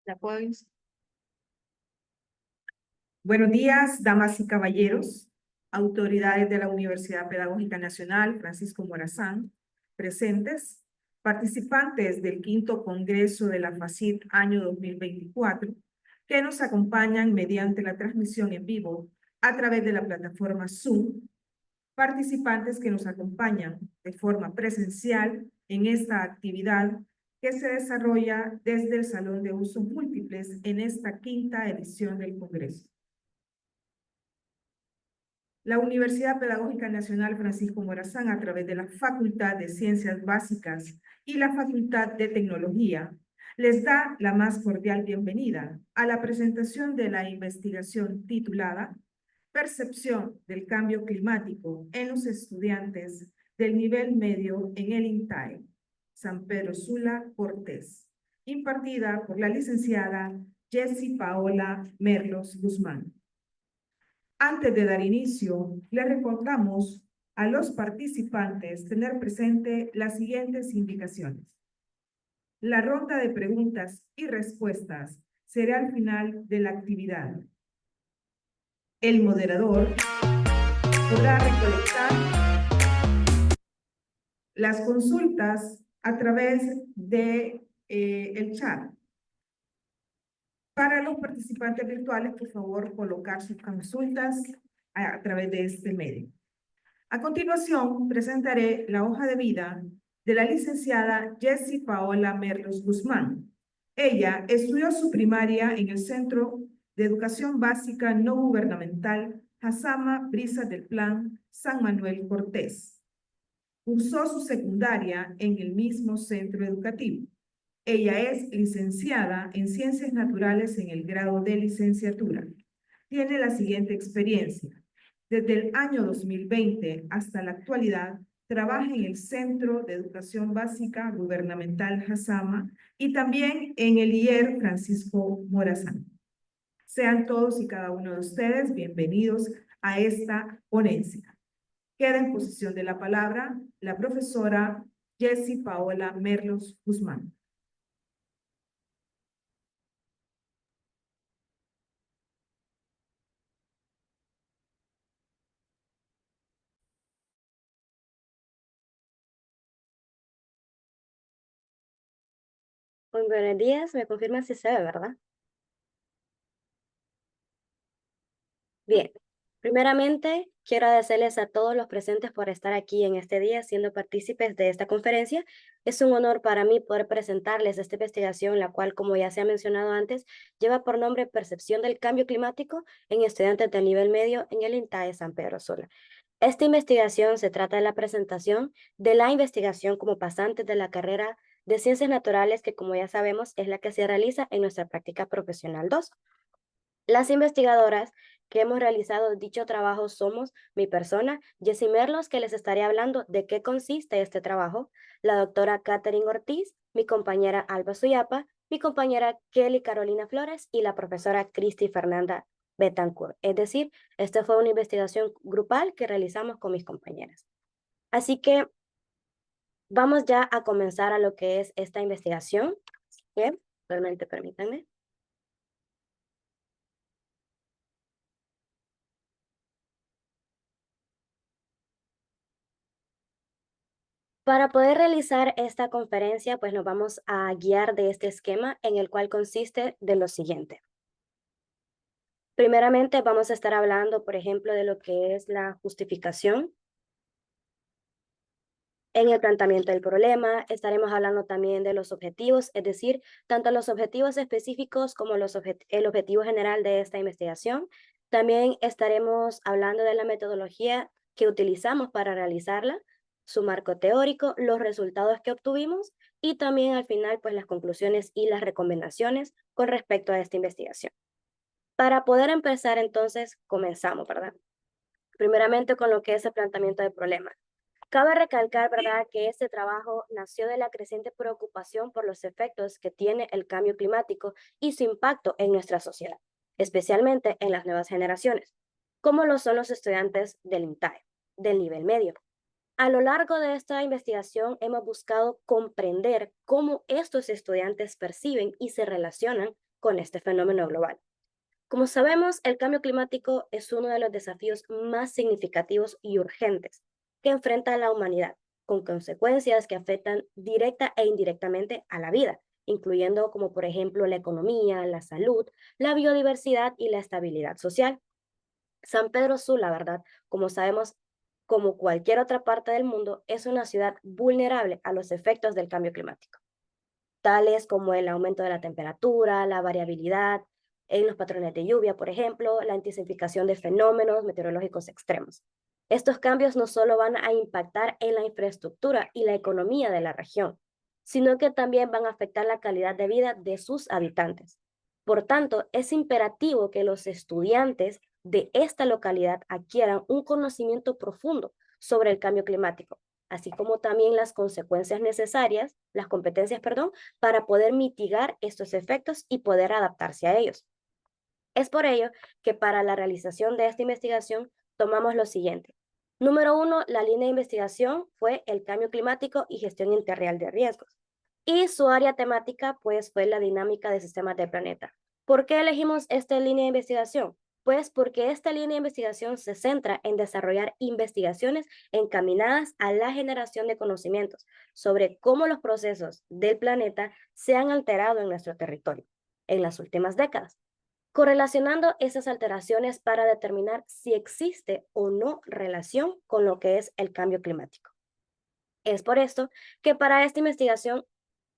¿La puedo ins- Buenos días, damas y caballeros, autoridades de la Universidad Pedagógica Nacional, Francisco Morazán, presentes, participantes del quinto Congreso de la FACIT año 2024, que nos acompañan mediante la transmisión en vivo a través de la plataforma Zoom, participantes que nos acompañan de forma presencial en esta actividad que se desarrolla desde el Salón de Usos Múltiples en esta quinta edición del Congreso. La Universidad Pedagógica Nacional Francisco Morazán, a través de la Facultad de Ciencias Básicas y la Facultad de Tecnología, les da la más cordial bienvenida a la presentación de la investigación titulada Percepción del cambio climático en los estudiantes del nivel medio en el INTAE, San Pedro Sula Cortés, impartida por la licenciada Jessie Paola Merlos Guzmán. Antes de dar inicio, le recordamos a los participantes tener presente las siguientes indicaciones. La ronda de preguntas y respuestas será al final de la actividad. El moderador podrá recolectar las consultas a través de el chat. Para los participantes virtuales, por favor, colocar sus consultas a través de este medio. A continuación, presentaré la hoja de vida de la licenciada Jessie Paola Merlos Guzmán. Ella estudió su primaria en el Centro de Educación Básica No Gubernamental Hazama Brisas del Plan San Manuel Cortés. Cursó su secundaria en el mismo centro educativo. Ella es licenciada en Ciencias Naturales en el grado de licenciatura. Tiene la siguiente experiencia. Desde el año 2020 hasta la actualidad, trabaja en el Centro de Educación Básica Gubernamental Hazama y también en el IER Francisco Morazán. Sean todos y cada uno de ustedes bienvenidos a esta ponencia. Queda en posesión de la palabra la profesora Jessie Paola Merlos Guzmán. Muy buenos días, me confirman si se ve, ¿verdad? Bien, primeramente quiero agradecerles a todos los presentes por estar aquí en este día siendo partícipes de esta conferencia. Es un honor para mí poder presentarles esta investigación, la cual, como ya se ha mencionado antes, lleva por nombre Percepción del Cambio Climático en estudiantes del nivel medio en el INTAE San Pedro Sula. Esta investigación se trata de la presentación de la investigación como pasantes de la carrera de Ciencias Naturales, que como ya sabemos es la que se realiza en nuestra práctica profesional 2. Las investigadoras que hemos realizado dicho trabajo somos mi persona, Jessie Merlos, que les estaré hablando de qué consiste este trabajo, la doctora Catherine Ortiz, mi compañera Alba Suyapa, mi compañera Kelly Carolina Flores y la profesora Cristi Fernanda Betancourt. Es decir, esta fue una investigación grupal que realizamos con mis compañeras. Así que vamos ya a comenzar a lo que es esta investigación. Bien, realmente permítanme. Para poder realizar esta conferencia, pues nos vamos a guiar de este esquema en el cual consiste de lo siguiente. Primeramente vamos a estar hablando, por ejemplo, de lo que es la justificación en el planteamiento del problema. Estaremos hablando también de los objetivos, es decir, tanto los objetivos específicos como el objetivo general de esta investigación. También estaremos hablando de la metodología que utilizamos para realizarla, su marco teórico, los resultados que obtuvimos y también al final pues las conclusiones y las recomendaciones con respecto a esta investigación. Para poder empezar entonces, comenzamos, ¿verdad? Primeramente con lo que es el planteamiento del problema. Cabe recalcar, ¿verdad?, que este trabajo nació de la creciente preocupación por los efectos que tiene el cambio climático y su impacto en nuestra sociedad, especialmente en las nuevas generaciones, como lo son los estudiantes del INTAE, del nivel medio. A lo largo de esta investigación hemos buscado comprender cómo estos estudiantes perciben y se relacionan con este fenómeno global. Como sabemos, el cambio climático es uno de los desafíos más significativos y urgentes que enfrenta la humanidad, con consecuencias que afectan directa e indirectamente a la vida, incluyendo como por ejemplo la economía, la salud, la biodiversidad y la estabilidad social. San Pedro Sula, ¿verdad? Como sabemos, como cualquier otra parte del mundo, es una ciudad vulnerable a los efectos del cambio climático, tales como el aumento de la temperatura, la variabilidad en los patrones de lluvia, por ejemplo, la intensificación de fenómenos meteorológicos extremos. Estos cambios no solo van a impactar en la infraestructura y la economía de la región, sino que también van a afectar la calidad de vida de sus habitantes. Por tanto, es imperativo que los estudiantes de esta localidad adquieran un conocimiento profundo sobre el cambio climático, así como también las consecuencias necesarias, las competencias, perdón, para poder mitigar estos efectos y poder adaptarse a ellos. Es por ello que para la realización de esta investigación tomamos lo siguiente. Número uno, la línea de investigación fue el cambio climático y gestión interreal de riesgos. Y su área temática, pues, fue la dinámica de sistemas del planeta. ¿Por qué elegimos esta línea de investigación? Pues porque esta línea de investigación se centra en desarrollar investigaciones encaminadas a la generación de conocimientos sobre cómo los procesos del planeta se han alterado en nuestro territorio en las últimas décadas, correlacionando esas alteraciones para determinar si existe o no relación con lo que es el cambio climático. Es por esto que para esta investigación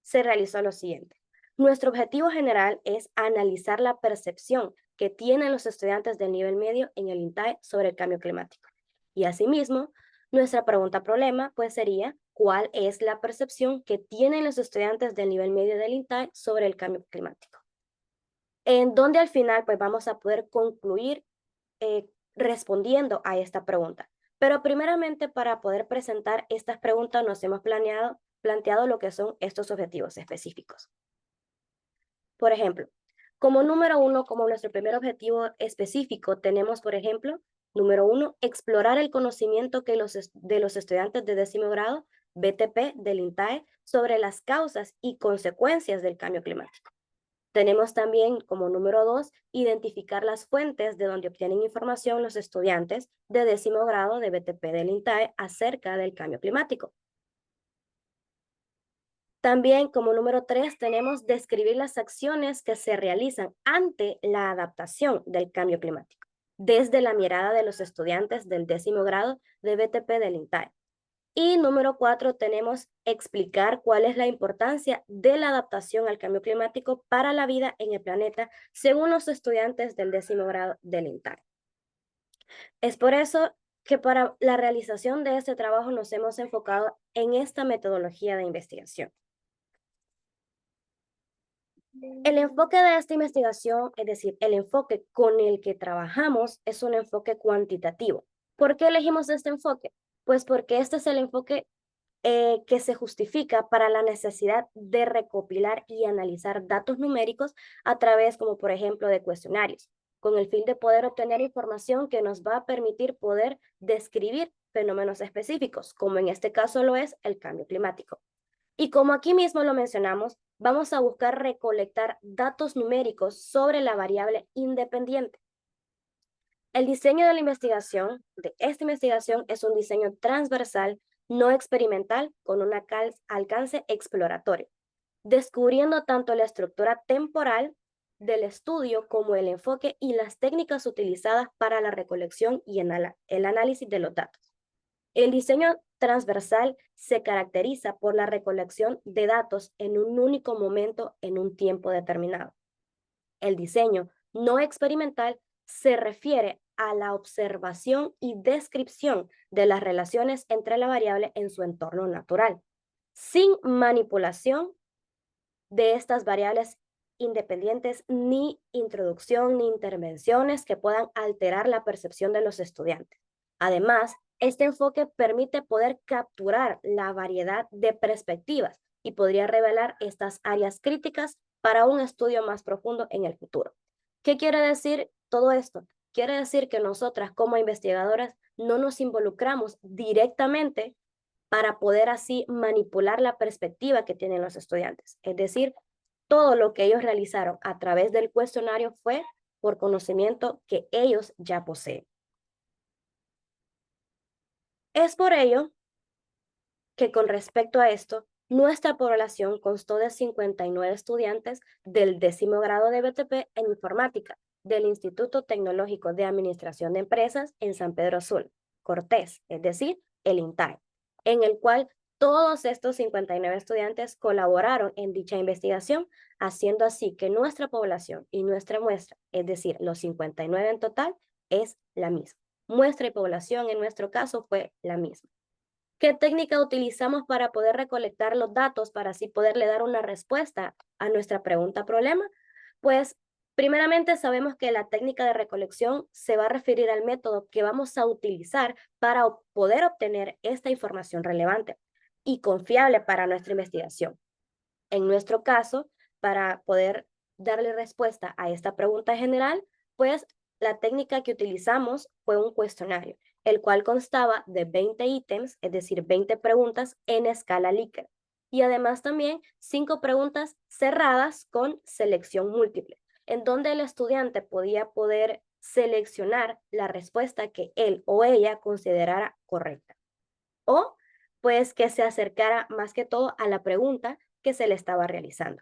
se realizó lo siguiente. Nuestro objetivo general es analizar la percepción que tienen los estudiantes del nivel medio en el INTAE sobre el cambio climático. Y asimismo, nuestra pregunta problema pues sería, ¿cuál es la percepción que tienen los estudiantes del nivel medio del INTAE sobre el cambio climático? En donde al final pues vamos a poder concluir respondiendo a esta pregunta. Pero primeramente para poder presentar estas preguntas nos hemos planteado lo que son estos objetivos específicos. Por ejemplo, como número uno, como nuestro primer objetivo específico, tenemos, por ejemplo, número uno, explorar el conocimiento que de los estudiantes de 10º grado, BTP, del INTAE, sobre las causas y consecuencias del cambio climático. Tenemos también como número dos, identificar las fuentes de donde obtienen información los estudiantes de 10º grado de BTP del INTAE acerca del cambio climático. También como número tres tenemos describir las acciones que se realizan ante la adaptación del cambio climático, desde la mirada de los estudiantes del 10º grado de BTP del INTAE. Y número cuatro, tenemos explicar cuál es la importancia de la adaptación al cambio climático para la vida en el planeta, según los estudiantes del 10º grado del INTAE. Es por eso que para la realización de este trabajo nos hemos enfocado en esta metodología de investigación. El enfoque de esta investigación, es decir, el enfoque con el que trabajamos, es un enfoque cuantitativo. ¿Por qué elegimos este enfoque? Pues porque este es el enfoque que se justifica para la necesidad de recopilar y analizar datos numéricos a través, como por ejemplo, de cuestionarios, con el fin de poder obtener información que nos va a permitir poder describir fenómenos específicos, como en este caso lo es el cambio climático. Y como aquí mismo lo mencionamos, vamos a buscar recolectar datos numéricos sobre la variable independiente. El diseño de la investigación, de esta investigación, es un diseño transversal, no experimental, con un alcance exploratorio, descubriendo tanto la estructura temporal del estudio como el enfoque y las técnicas utilizadas para la recolección y el análisis de los datos. El diseño transversal se caracteriza por la recolección de datos en un único momento en un tiempo determinado. El diseño no experimental se refiere a la observación y descripción de las relaciones entre la variable en su entorno natural, sin manipulación de estas variables independientes ni introducción ni intervenciones que puedan alterar la percepción de los estudiantes. Además, este enfoque permite poder capturar la variedad de perspectivas y podría revelar estas áreas críticas para un estudio más profundo en el futuro. ¿Qué quiere decir todo esto? Quiere decir que nosotras como investigadoras no nos involucramos directamente para poder así manipular la perspectiva que tienen los estudiantes. Es decir, todo lo que ellos realizaron a través del cuestionario fue por conocimiento que ellos ya poseen. Es por ello que con respecto a esto, nuestra población constó de 59 estudiantes del 10º grado de BTP en informática del Instituto Tecnológico de Administración de Empresas en San Pedro Sula, Cortés, es decir, el INTAE, en el cual todos estos 59 estudiantes colaboraron en dicha investigación, haciendo así que nuestra población y nuestra muestra, es decir, los 59 en total, es la misma. Muestra y población en nuestro caso fue la misma. ¿Qué técnica utilizamos para poder recolectar los datos para así poderle dar una respuesta a nuestra pregunta problema? Pues primeramente sabemos que la técnica de recolección se va a referir al método que vamos a utilizar para poder obtener esta información relevante y confiable para nuestra investigación. En nuestro caso, para poder darle respuesta a esta pregunta general, pues la técnica que utilizamos fue un cuestionario, el cual constaba de 20 ítems, es decir, 20 preguntas en escala Likert. Y además también 5 preguntas cerradas con selección múltiple, en donde el estudiante podía poder seleccionar la respuesta que él o ella considerara correcta. O pues que se acercara más que todo a la pregunta que se le estaba realizando.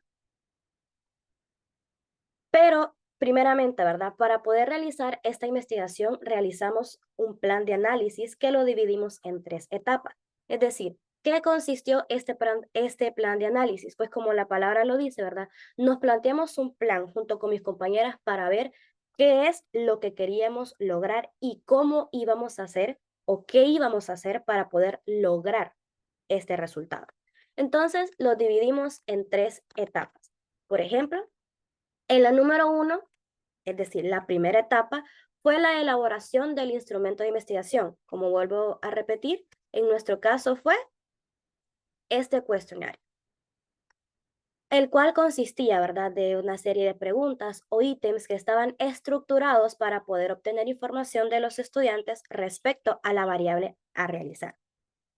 Pero primeramente, ¿verdad? Para poder realizar esta investigación, realizamos un plan de análisis que lo dividimos en 3 etapas. Es decir, ¿qué consistió este plan de análisis? Pues como la palabra lo dice, ¿verdad? Nos planteamos un plan junto con mis compañeras para ver qué es lo que queríamos lograr y cómo íbamos a hacer o qué íbamos a hacer para poder lograr este resultado. Entonces, lo dividimos en 3 etapas. Por ejemplo, en la número 1, es decir, la primera etapa, fue la elaboración del instrumento de investigación. Como vuelvo a repetir, en nuestro caso fue este cuestionario, el cual consistía, ¿verdad?, de una serie de preguntas o ítems que estaban estructurados para poder obtener información de los estudiantes respecto a la variable a realizar.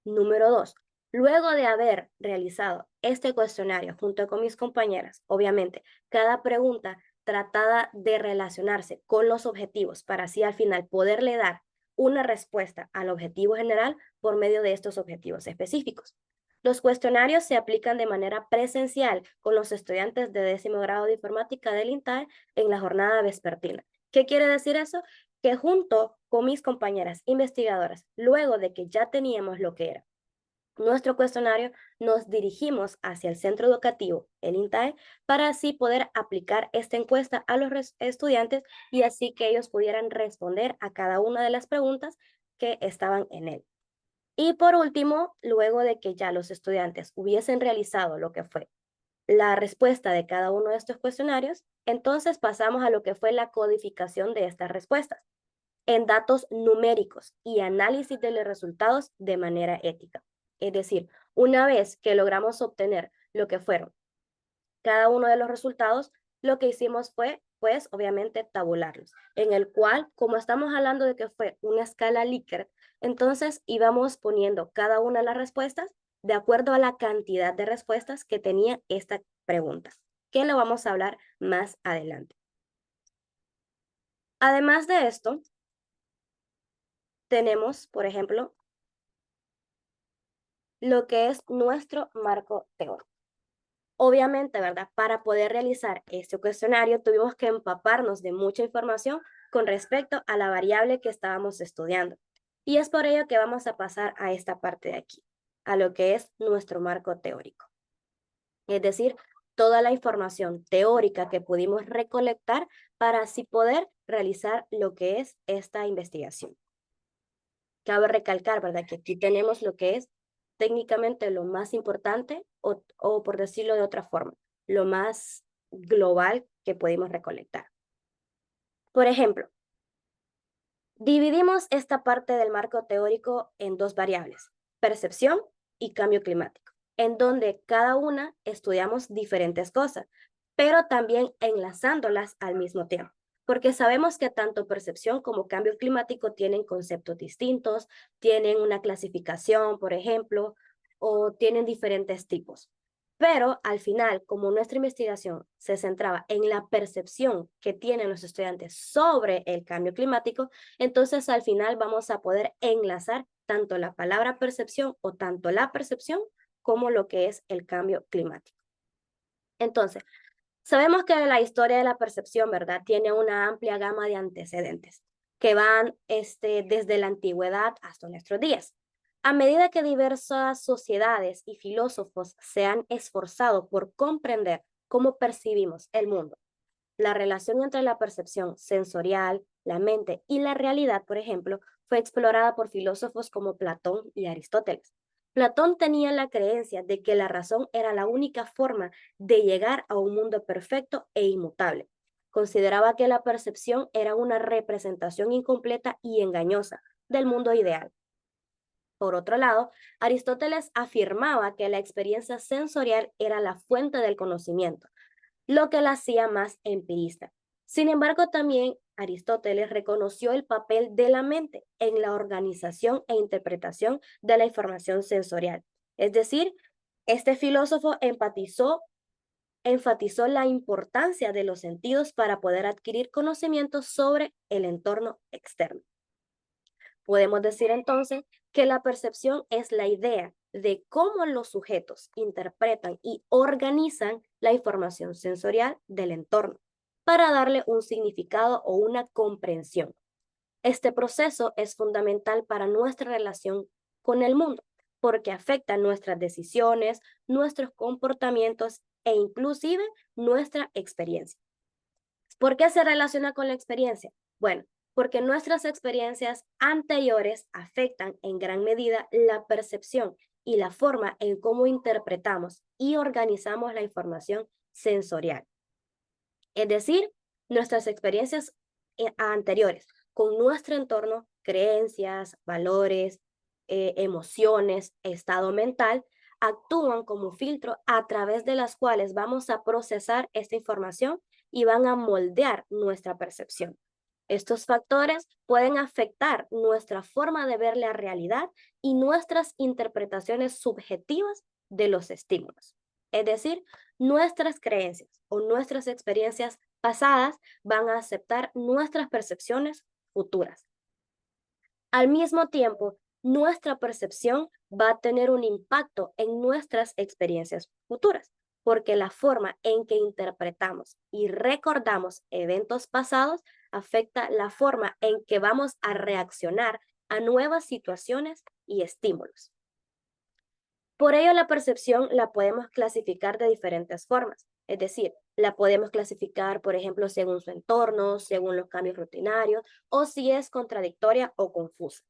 Número 2. Luego de haber realizado este cuestionario junto con mis compañeras, obviamente, cada pregunta tratada de relacionarse con los objetivos para así al final poderle dar una respuesta al objetivo general por medio de estos objetivos específicos. Los cuestionarios se aplican de manera presencial con los estudiantes de 10º grado de informática del INTAE en la jornada vespertina. ¿Qué quiere decir eso? Que junto con mis compañeras investigadoras, luego de que ya teníamos lo que era nuestro cuestionario, nos dirigimos hacia el centro educativo, el INTAE, para así poder aplicar esta encuesta a los estudiantes y así que ellos pudieran responder a cada una de las preguntas que estaban en él. Y por último, luego de que ya los estudiantes hubiesen realizado lo que fue la respuesta de cada uno de estos cuestionarios, entonces pasamos a lo que fue la codificación de estas respuestas en datos numéricos y análisis de los resultados de manera ética. Es decir, una vez que logramos obtener lo que fueron cada uno de los resultados, lo que hicimos fue, pues, obviamente, tabularlos, en el cual, como estamos hablando de que fue una escala Likert, entonces íbamos poniendo cada una de las respuestas de acuerdo a la cantidad de respuestas que tenía esta pregunta, que lo vamos a hablar más adelante. Además de esto, tenemos, por ejemplo, lo que es nuestro marco teórico. Obviamente, ¿verdad? Para poder realizar este cuestionario tuvimos que empaparnos de mucha información con respecto a la variable que estábamos estudiando. Y es por ello que vamos a pasar a esta parte de aquí, a lo que es nuestro marco teórico. Es decir, toda la información teórica que pudimos recolectar para así poder realizar lo que es esta investigación. Cabe recalcar, ¿verdad? Que aquí tenemos lo que es técnicamente lo más importante o por decirlo de otra forma, lo más global que pudimos recolectar. Por ejemplo, dividimos esta parte del marco teórico en 2 variables, percepción y cambio climático, en donde cada una estudiamos diferentes cosas, pero también enlazándolas al mismo tiempo, porque sabemos que tanto percepción como cambio climático tienen conceptos distintos, tienen una clasificación, por ejemplo, o tienen diferentes tipos. Pero al final, como nuestra investigación se centraba en la percepción que tienen los estudiantes sobre el cambio climático, entonces al final vamos a poder enlazar tanto la palabra percepción o tanto la percepción como lo que es el cambio climático. Entonces, sabemos que la historia de la percepción, ¿verdad? Tiene una amplia gama de antecedentes que van desde la antigüedad hasta nuestros días. A medida que diversas sociedades y filósofos se han esforzado por comprender cómo percibimos el mundo, la relación entre la percepción sensorial, la mente y la realidad, por ejemplo, fue explorada por filósofos como Platón y Aristóteles. Platón tenía la creencia de que la razón era la única forma de llegar a un mundo perfecto e inmutable. Consideraba que la percepción era una representación incompleta y engañosa del mundo ideal. Por otro lado, Aristóteles afirmaba que la experiencia sensorial era la fuente del conocimiento, lo que la hacía más empirista. Sin embargo, también Aristóteles reconoció el papel de la mente en la organización e interpretación de la información sensorial. Es decir, este filósofo enfatizó la importancia de los sentidos para poder adquirir conocimientos sobre el entorno externo. Podemos decir entonces que la percepción es la idea de cómo los sujetos interpretan y organizan la información sensorial del entorno para darle un significado o una comprensión. Este proceso es fundamental para nuestra relación con el mundo porque afecta nuestras decisiones, nuestros comportamientos e inclusive nuestra experiencia. ¿Por qué se relaciona con la experiencia? Bueno, porque nuestras experiencias anteriores afectan en gran medida la percepción y la forma en cómo interpretamos y organizamos la información sensorial. Es decir, nuestras experiencias anteriores con nuestro entorno, creencias, valores, emociones, estado mental, actúan como filtro a través de las cuales vamos a procesar esta información y van a moldear nuestra percepción. Estos factores pueden afectar nuestra forma de ver la realidad y nuestras interpretaciones subjetivas de los estímulos. Es decir, nuestras creencias o nuestras experiencias pasadas van a aceptar nuestras percepciones futuras. Al mismo tiempo, nuestra percepción va a tener un impacto en nuestras experiencias futuras, porque la forma en que interpretamos y recordamos eventos pasados afecta la forma en que vamos a reaccionar a nuevas situaciones y estímulos. Por ello, la percepción la podemos clasificar de diferentes formas. Es decir, la podemos clasificar, por ejemplo, según su entorno, según los cambios rutinarios o si es contradictoria o confusa.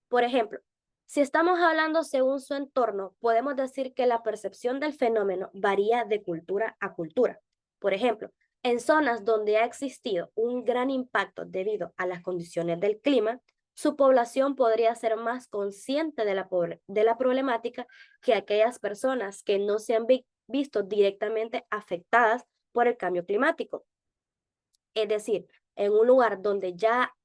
Por ejemplo, si estamos hablando según su entorno, podemos decir que la percepción del fenómeno varía de cultura a cultura. Por ejemplo, en zonas donde ha existido un gran impacto debido a las condiciones del clima, su población podría ser más consciente de la problemática que aquellas personas que no se han visto directamente afectadas por el cambio climático. Es decir, en un lugar donde ya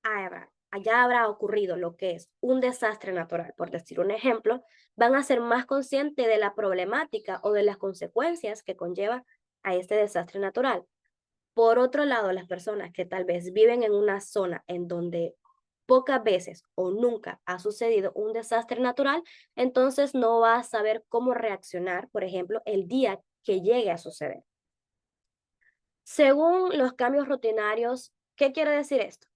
habrá ocurrido lo que es un desastre natural, por decir un ejemplo, van a ser más conscientes de la problemática o de las consecuencias que conlleva a este desastre natural. Por otro lado, las personas que tal vez viven en una zona en donde pocas veces o nunca ha sucedido un desastre natural, entonces no va a saber cómo reaccionar, por ejemplo, el día que llegue a suceder. Según los cambios rutinarios, ¿qué quiere decir esto?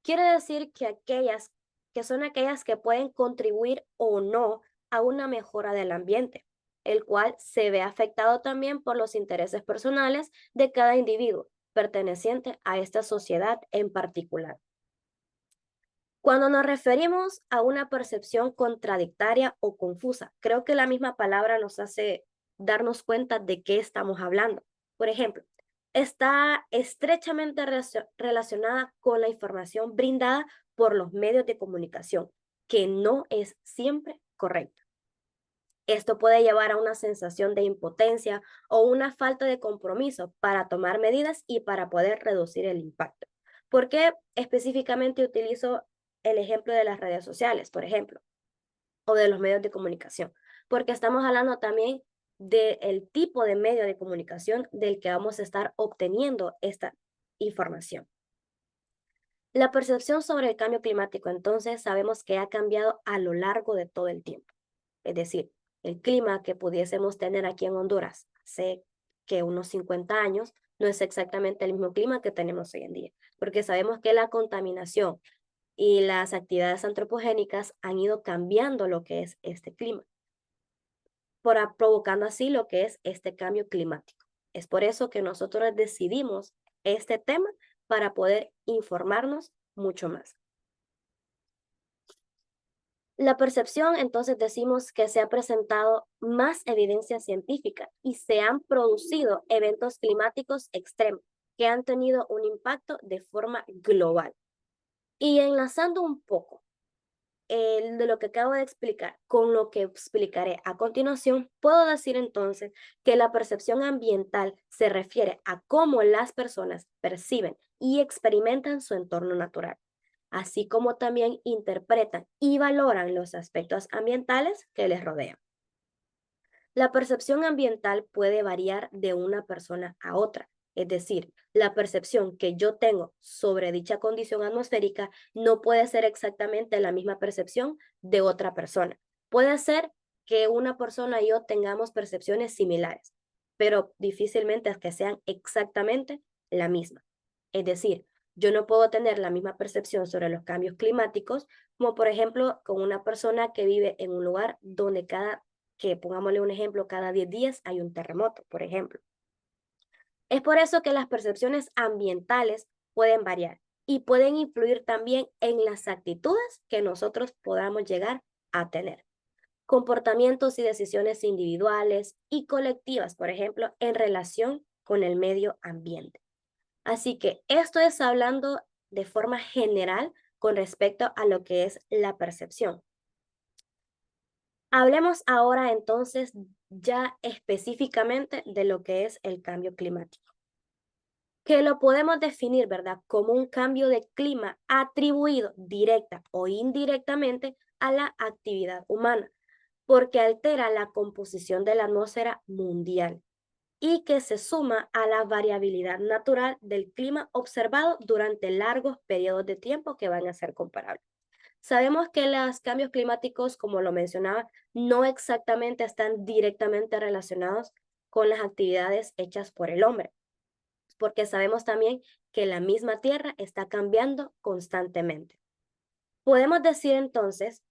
Quiere decir que son aquellas que pueden contribuir o no a una mejora del ambiente, el cual se ve afectado también por los intereses personales de cada individuo perteneciente a esta sociedad en particular. Cuando nos referimos a una percepción contradictoria o confusa, creo que la misma palabra nos hace darnos cuenta de qué estamos hablando. Por ejemplo, está estrechamente relacionada con la información brindada por los medios de comunicación, que no es siempre correcta. Esto puede llevar a una sensación de impotencia o una falta de compromiso para tomar medidas y para poder reducir el impacto. ¿Por qué específicamente utilizo el ejemplo de las redes sociales, por ejemplo, o de los medios de comunicación? porque estamos hablando también del tipo de medio de comunicación del que vamos a estar obteniendo esta información. La percepción sobre el cambio climático, entonces, sabemos que ha cambiado a lo largo de todo el tiempo. Es decir, el clima que pudiésemos tener aquí en Honduras hace que unos 50 años no es exactamente el mismo clima que tenemos hoy en día, porque sabemos que la contaminación y las actividades antropogénicas han ido cambiando lo que es este clima, provocando así lo que es este cambio climático. Es por eso que nosotros decidimos este tema para poder informarnos mucho más. La percepción, entonces decimos que se ha presentado más evidencia científica y se han producido eventos climáticos extremos que han tenido un impacto de forma global. Y enlazando un poco de lo que acabo de explicar con lo que explicaré a continuación, puedo decir entonces que la percepción ambiental se refiere a cómo las personas perciben y experimentan su entorno natural, así como también interpretan y valoran los aspectos ambientales que les rodean. La percepción ambiental puede variar de una persona a otra, es decir, la percepción que yo tengo sobre dicha condición atmosférica no puede ser exactamente la misma percepción de otra persona. Puede ser que una persona y yo tengamos percepciones similares, pero difícilmente es que sean exactamente la misma. Es decir, yo no puedo tener la misma percepción sobre los cambios climáticos como por ejemplo con una persona que vive en un lugar donde pongámosle un ejemplo, cada 10 días hay un terremoto, por ejemplo. Es por eso que las percepciones ambientales pueden variar y pueden influir también en las actitudes que nosotros podamos llegar a tener. Comportamientos y decisiones individuales y colectivas, por ejemplo, en relación con el medio ambiente. Así que esto es hablando de forma general con respecto a lo que es la percepción. Hablemos ahora entonces ya específicamente de lo que es el cambio climático, que lo podemos definir, ¿verdad?, como un cambio de clima atribuido directa o indirectamente a la actividad humana, porque altera la composición de la atmósfera mundial y que se suma a la variabilidad natural del clima observado durante largos periodos de tiempo que van a ser comparables. Sabemos que los cambios climáticos, como lo mencionaba, no exactamente están directamente relacionados con las actividades hechas por el hombre, porque sabemos también que la misma Tierra está cambiando constantemente. Podemos decir entonces,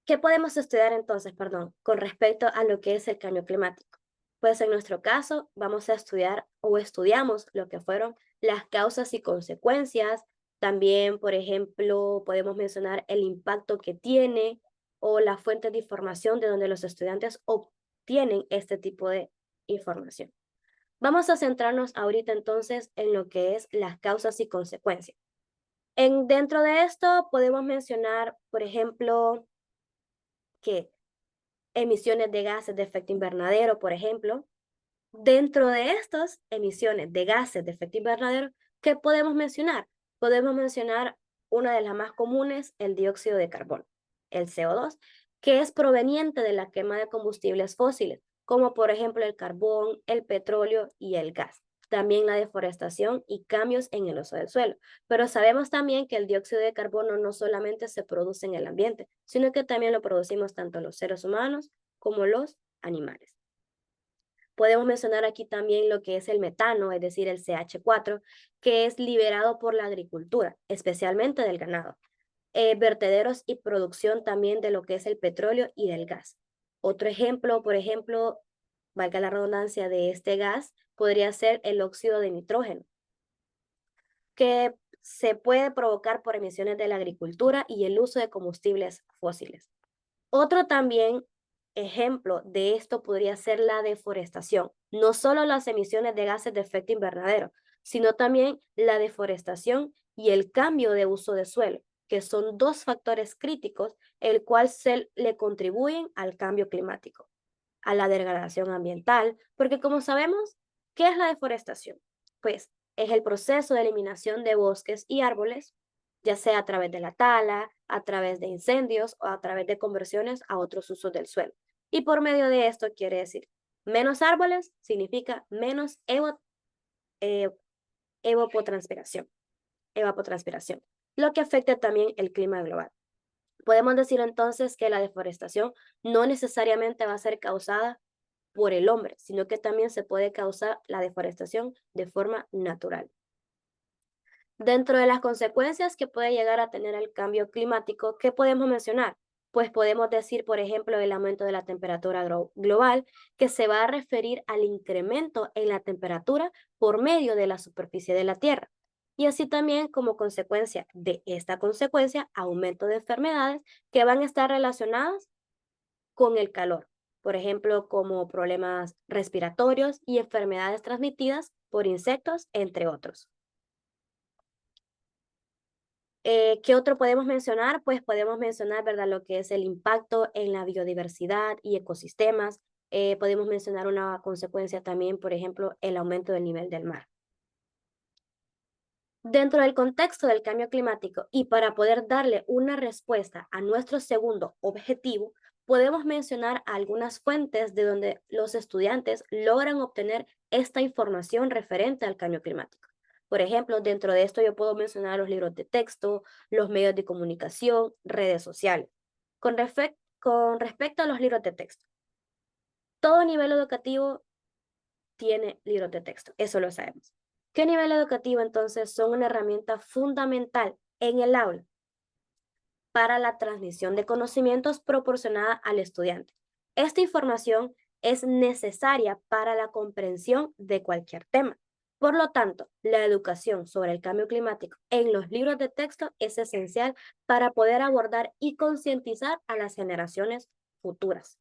¿qué podemos estudiar entonces, perdón, con respecto a lo que es el cambio climático? Pues en nuestro caso vamos a estudiar o estudiamos lo que fueron las causas y consecuencias. También, por ejemplo, podemos mencionar el impacto que tiene o las fuentes de información de donde los estudiantes obtienen este tipo de información. Vamos a centrarnos ahorita entonces en lo que es las causas y consecuencias. Dentro de esto podemos mencionar, por ejemplo, que emisiones de gases de efecto invernadero, por ejemplo. Dentro de estas emisiones de gases de efecto invernadero, ¿qué podemos mencionar? Podemos mencionar una de las más comunes, el dióxido de carbono, el CO2, que es proveniente de la quema de combustibles fósiles, como por ejemplo el carbón, el petróleo y el gas. También la deforestación y cambios en el uso del suelo. Pero sabemos también que el dióxido de carbono no solamente se produce en el ambiente, sino que también lo producimos tanto los seres humanos como los animales. Podemos mencionar aquí también lo que es el metano, es decir, el CH4, que es liberado por la agricultura, especialmente del ganado. Vertederos y producción también de lo que es el petróleo y del gas. Otro ejemplo, por ejemplo, valga la redundancia de este gas, podría ser el óxido de nitrógeno, que se puede provocar por emisiones de la agricultura y el uso de combustibles fósiles. Otro también ejemplo de esto podría ser la deforestación. No solo las emisiones de gases de efecto invernadero, sino también la deforestación y el cambio de uso de suelo, que son dos factores críticos, el cual se le contribuyen al cambio climático, a la degradación ambiental, porque como sabemos, ¿qué es la deforestación? Pues es el proceso de eliminación de bosques y árboles ya sea a través de la tala, a través de incendios o a través de conversiones a otros usos del suelo. Y por medio de esto quiere decir, menos árboles significa menos eh, evapotranspiración, evapotranspiración, lo que afecta también el clima global. Podemos decir entonces que la deforestación no necesariamente va a ser causada por el hombre, sino que también se puede causar la deforestación de forma natural. Dentro de las consecuencias que puede llegar a tener el cambio climático, ¿qué podemos mencionar? Pues podemos decir, por ejemplo, el aumento de la temperatura global, que se va a referir al incremento en la temperatura por medio de la superficie de la Tierra. Y así también como consecuencia de esta consecuencia, aumento de enfermedades que van a estar relacionadas con el calor. Por ejemplo, como problemas respiratorios y enfermedades transmitidas por insectos, entre otros. ¿Qué otro podemos mencionar? Pues podemos mencionar, ¿verdad?, lo que es el impacto en la biodiversidad y ecosistemas. Podemos mencionar una consecuencia también, por ejemplo, el aumento del nivel del mar. Dentro del contexto del cambio climático y para poder darle una respuesta a nuestro segundo objetivo, podemos mencionar algunas fuentes de donde los estudiantes logran obtener esta información referente al cambio climático. Por ejemplo, dentro de esto yo puedo mencionar los libros de texto, los medios de comunicación, redes sociales. Con respecto a los libros de texto, todo nivel educativo tiene libros de texto, eso lo sabemos. ¿Qué nivel educativo entonces son una herramienta fundamental en el aula para la transmisión de conocimientos proporcionada al estudiante? Esta información es necesaria para la comprensión de cualquier tema. Por lo tanto, la educación sobre el cambio climático en los libros de texto es esencial para poder abordar y concientizar a las generaciones futuras.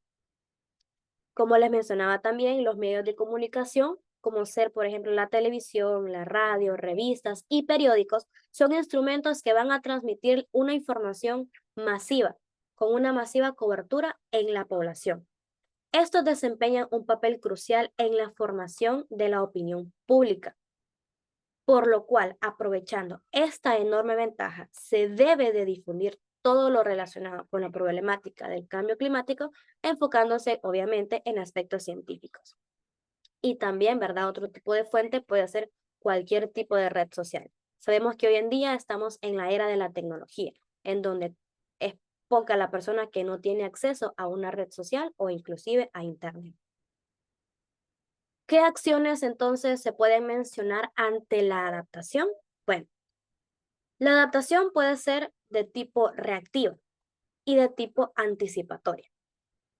Como les mencionaba también, los medios de comunicación, como ser, por ejemplo, la televisión, la radio, revistas y periódicos, son instrumentos que van a transmitir una información masiva, con una masiva cobertura en la población. Estos desempeñan un papel crucial en la formación de la opinión pública, por lo cual, aprovechando esta enorme ventaja, se debe de difundir todo lo relacionado con la problemática del cambio climático, enfocándose obviamente en aspectos científicos. Y también, ¿verdad? Otro tipo de fuente puede ser cualquier tipo de red social. Sabemos que hoy en día estamos en la era de la tecnología, en donde es poca la persona que no tiene acceso a una red social o inclusive a Internet. ¿Qué acciones entonces se pueden mencionar ante la adaptación? Bueno, la adaptación puede ser de tipo reactiva y de tipo anticipatoria.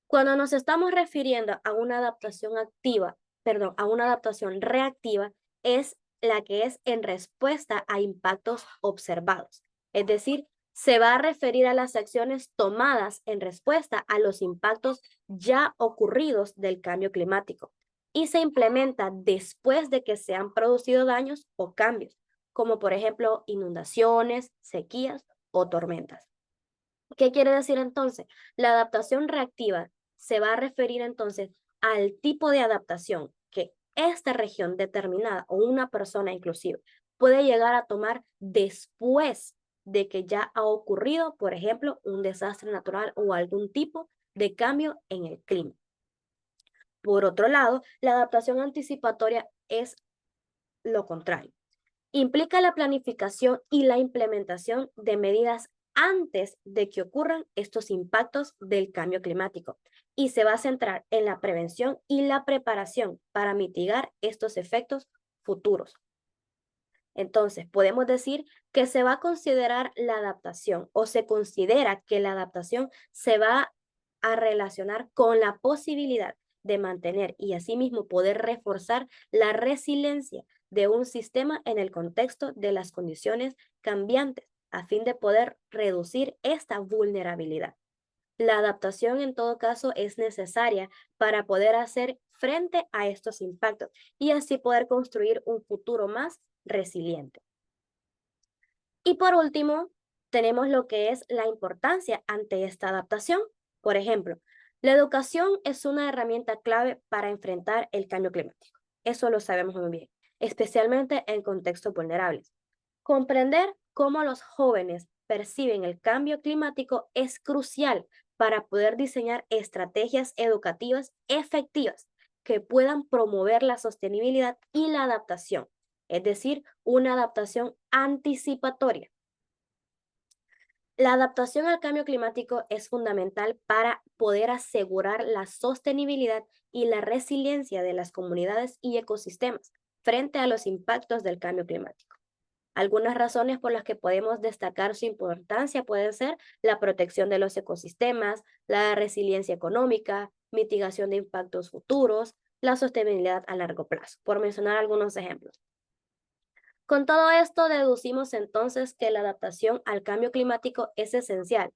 Cuando nos estamos refiriendo a una adaptación a una adaptación reactiva, es la que es en respuesta a impactos observados. Es decir, se va a referir a las acciones tomadas en respuesta a los impactos ya ocurridos del cambio climático y se implementa después de que se han producido daños o cambios, como por ejemplo inundaciones, sequías o tormentas. ¿Qué quiere decir entonces? La adaptación reactiva se va a referir entonces al tipo de adaptación que esta región determinada o una persona inclusive puede llegar a tomar después de que ya ha ocurrido, por ejemplo, un desastre natural o algún tipo de cambio en el clima. Por otro lado, la adaptación anticipatoria es lo contrario. Implica la planificación y la implementación de medidas antes de que ocurran estos impactos del cambio climático y se va a centrar en la prevención y la preparación para mitigar estos efectos futuros. Entonces, podemos decir que se va a considerar la adaptación o se considera que la adaptación se va a relacionar con la posibilidad de mantener y asimismo poder reforzar la resiliencia de un sistema en el contexto de las condiciones cambiantes a fin de poder reducir esta vulnerabilidad. La adaptación en todo caso es necesaria para poder hacer frente a estos impactos y así poder construir un futuro más resiliente. Y por último, tenemos lo que es la importancia ante esta adaptación. Por ejemplo, la educación es una herramienta clave para enfrentar el cambio climático. Eso lo sabemos muy bien, especialmente en contextos vulnerables. Comprender cómo los jóvenes perciben el cambio climático es crucial para poder diseñar estrategias educativas efectivas que puedan promover la sostenibilidad y la adaptación, es decir, una adaptación anticipatoria. La adaptación al cambio climático es fundamental para poder asegurar la sostenibilidad y la resiliencia de las comunidades y ecosistemas frente a los impactos del cambio climático. Algunas razones por las que podemos destacar su importancia pueden ser la protección de los ecosistemas, la resiliencia económica, mitigación de impactos futuros, la sostenibilidad a largo plazo, por mencionar algunos ejemplos. Con todo esto, deducimos entonces que la adaptación al cambio climático es esencial,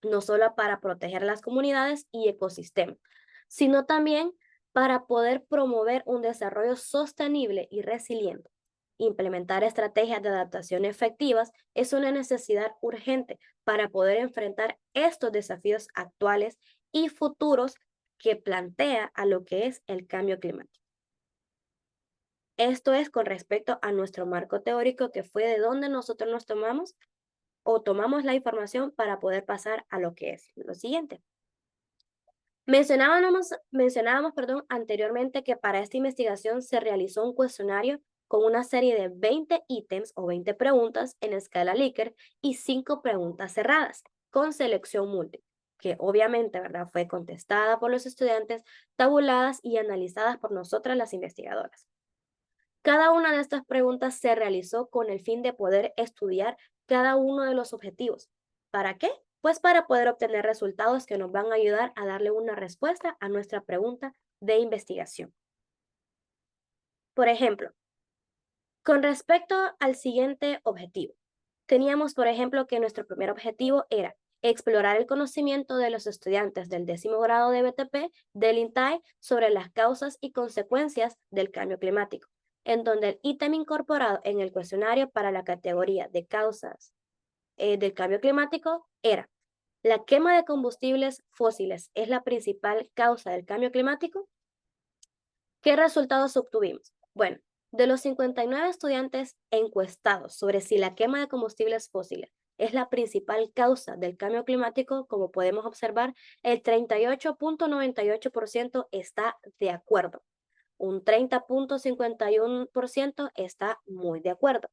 no solo para proteger las comunidades y ecosistemas, sino también para poder promover un desarrollo sostenible y resiliente. Implementar estrategias de adaptación efectivas es una necesidad urgente para poder enfrentar estos desafíos actuales y futuros que plantea a lo que es el cambio climático. Esto es con respecto a nuestro marco teórico, que fue de donde nosotros nos tomamos o tomamos la información para poder pasar a lo que es lo siguiente. Mencionábamos anteriormente que para esta investigación se realizó un cuestionario con una serie de 20 ítems o 20 preguntas en escala Likert y 5 preguntas cerradas con selección múltiple, que obviamente, ¿verdad?, fue contestada por los estudiantes, tabuladas y analizadas por nosotras las investigadoras. Cada una de estas preguntas se realizó con el fin de poder estudiar cada uno de los objetivos. ¿Para qué? Pues para poder obtener resultados que nos van a ayudar a darle una respuesta a nuestra pregunta de investigación. Por ejemplo, con respecto al siguiente objetivo, teníamos, por ejemplo, que nuestro primer objetivo era explorar el conocimiento de los estudiantes del 10º grado de BTP del INTAE sobre las causas y consecuencias del cambio climático, en donde el ítem incorporado en el cuestionario para la categoría de causas del cambio climático era: ¿la quema de combustibles fósiles es la principal causa del cambio climático? ¿Qué resultados obtuvimos? Bueno, de los 59 estudiantes encuestados sobre si la quema de combustibles fósiles es la principal causa del cambio climático, como podemos observar, el 38.98% está de acuerdo. Un 30.51% está muy de acuerdo.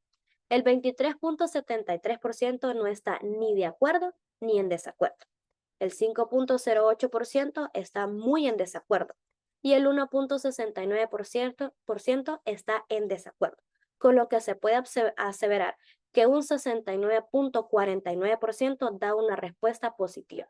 El 23.73% no está ni de acuerdo ni en desacuerdo. El 5.08% está muy en desacuerdo y el 1.69% está en desacuerdo, con lo que se puede aseverar que un 69.49% da una respuesta positiva.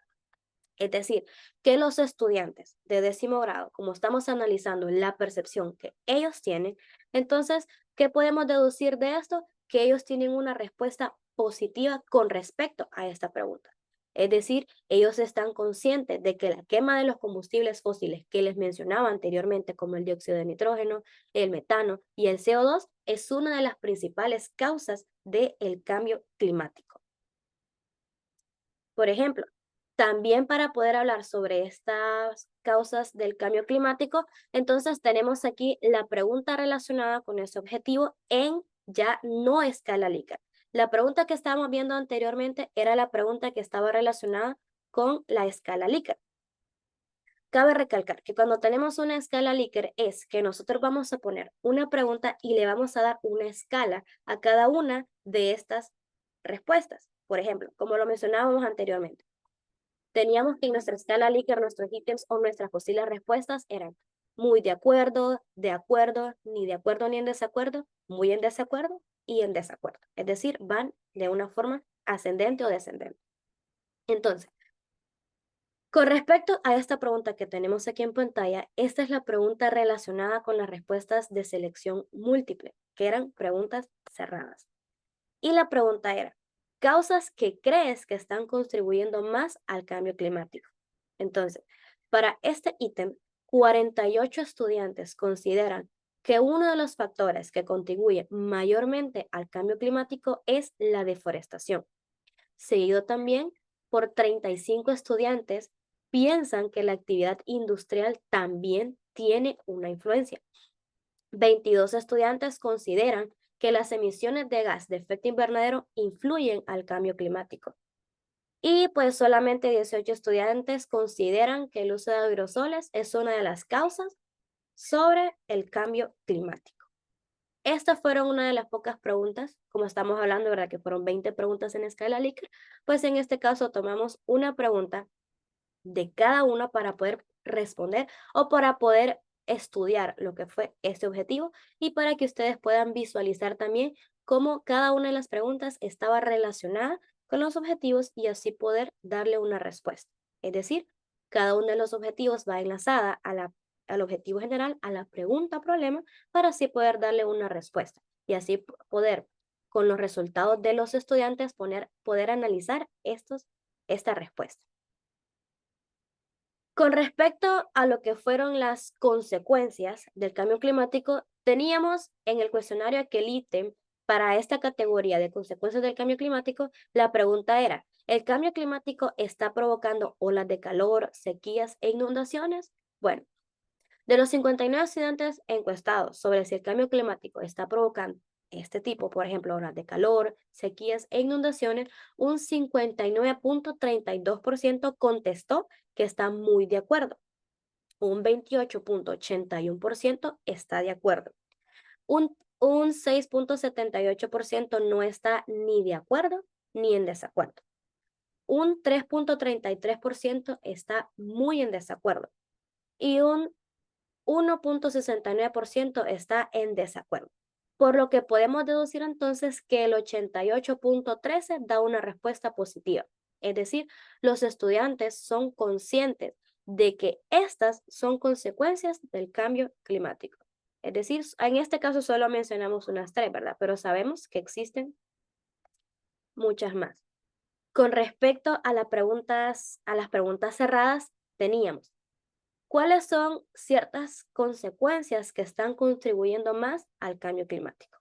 Es decir, que los estudiantes de 10º grado, como estamos analizando la percepción que ellos tienen, entonces, ¿qué podemos deducir de esto? Que ellos tienen una respuesta positiva con respecto a esta pregunta. Es decir, ellos están conscientes de que la quema de los combustibles fósiles que les mencionaba anteriormente, como el dióxido de nitrógeno, el metano y el CO2, es una de las principales causas del cambio climático. Por ejemplo, también para poder hablar sobre estas causas del cambio climático, entonces tenemos aquí la pregunta relacionada con ese objetivo en ya no escala Likert. La pregunta que estábamos viendo anteriormente era la pregunta que estaba relacionada con la escala Likert. Cabe recalcar que cuando tenemos una escala Likert es que nosotros vamos a poner una pregunta y le vamos a dar una escala a cada una de estas respuestas. Por ejemplo, como lo mencionábamos anteriormente, teníamos que en nuestra escala Likert nuestros ítems o nuestras posibles respuestas eran muy de acuerdo, ni de acuerdo ni en desacuerdo, muy en desacuerdo y en desacuerdo. Es decir, van de una forma ascendente o descendente. Entonces, con respecto a esta pregunta que tenemos aquí en pantalla, esta es la pregunta relacionada con las respuestas de selección múltiple, que eran preguntas cerradas. Y la pregunta era: causas que crees que están contribuyendo más al cambio climático. Entonces, para este ítem, 48 estudiantes consideran que uno de los factores que contribuye mayormente al cambio climático es la deforestación, seguido también por 35 estudiantes piensan que la actividad industrial también tiene una influencia. 22 estudiantes consideran que las emisiones de gas de efecto invernadero influyen al cambio climático. Y pues solamente 18 estudiantes consideran que el uso de aerosoles es una de las causas sobre el cambio climático. Estas fueron una de las pocas preguntas, como estamos hablando, ¿verdad? Que fueron 20 preguntas en escala Likert, pues en este caso tomamos una pregunta de cada una para poder responder o para poder estudiar lo que fue este objetivo y para que ustedes puedan visualizar también cómo cada una de las preguntas estaba relacionada con los objetivos y así poder darle una respuesta. Es decir, cada uno de los objetivos va enlazada al objetivo general, a la pregunta problema, para así poder darle una respuesta y así poder, con los resultados de los estudiantes, poder analizar esta respuesta. Con respecto a lo que fueron las consecuencias del cambio climático, teníamos en el cuestionario aquel ítem para esta categoría de consecuencias del cambio climático. La pregunta era, ¿el cambio climático está provocando olas de calor, sequías e inundaciones? Bueno, de los 59 estudiantes encuestados sobre si el cambio climático está provocando este tipo, por ejemplo, olas de calor, sequías e inundaciones, un 59.32% contestó que está muy de acuerdo. Un 28.81% está de acuerdo. Un 6.78% no está ni de acuerdo ni en desacuerdo. Un 3.33% está muy en desacuerdo. Y un 1.69% está en desacuerdo. Por lo que podemos deducir entonces que el 88.13 da una respuesta positiva. Es decir, los estudiantes son conscientes de que estas son consecuencias del cambio climático. Es decir, en este caso solo mencionamos unas tres, ¿verdad? Pero sabemos que existen muchas más. Con respecto a las preguntas cerradas, teníamos ¿cuáles son ciertas consecuencias que están contribuyendo más al cambio climático?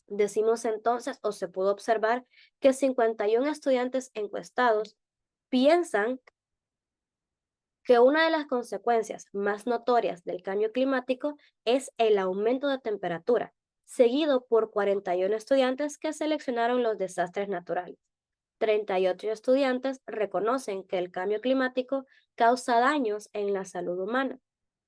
Decimos entonces, o se pudo observar, que 51 estudiantes encuestados piensan que una de las consecuencias más notorias del cambio climático es el aumento de temperatura, seguido por 41 estudiantes que seleccionaron los desastres naturales. 38 estudiantes reconocen que el cambio climático causa daños en la salud humana.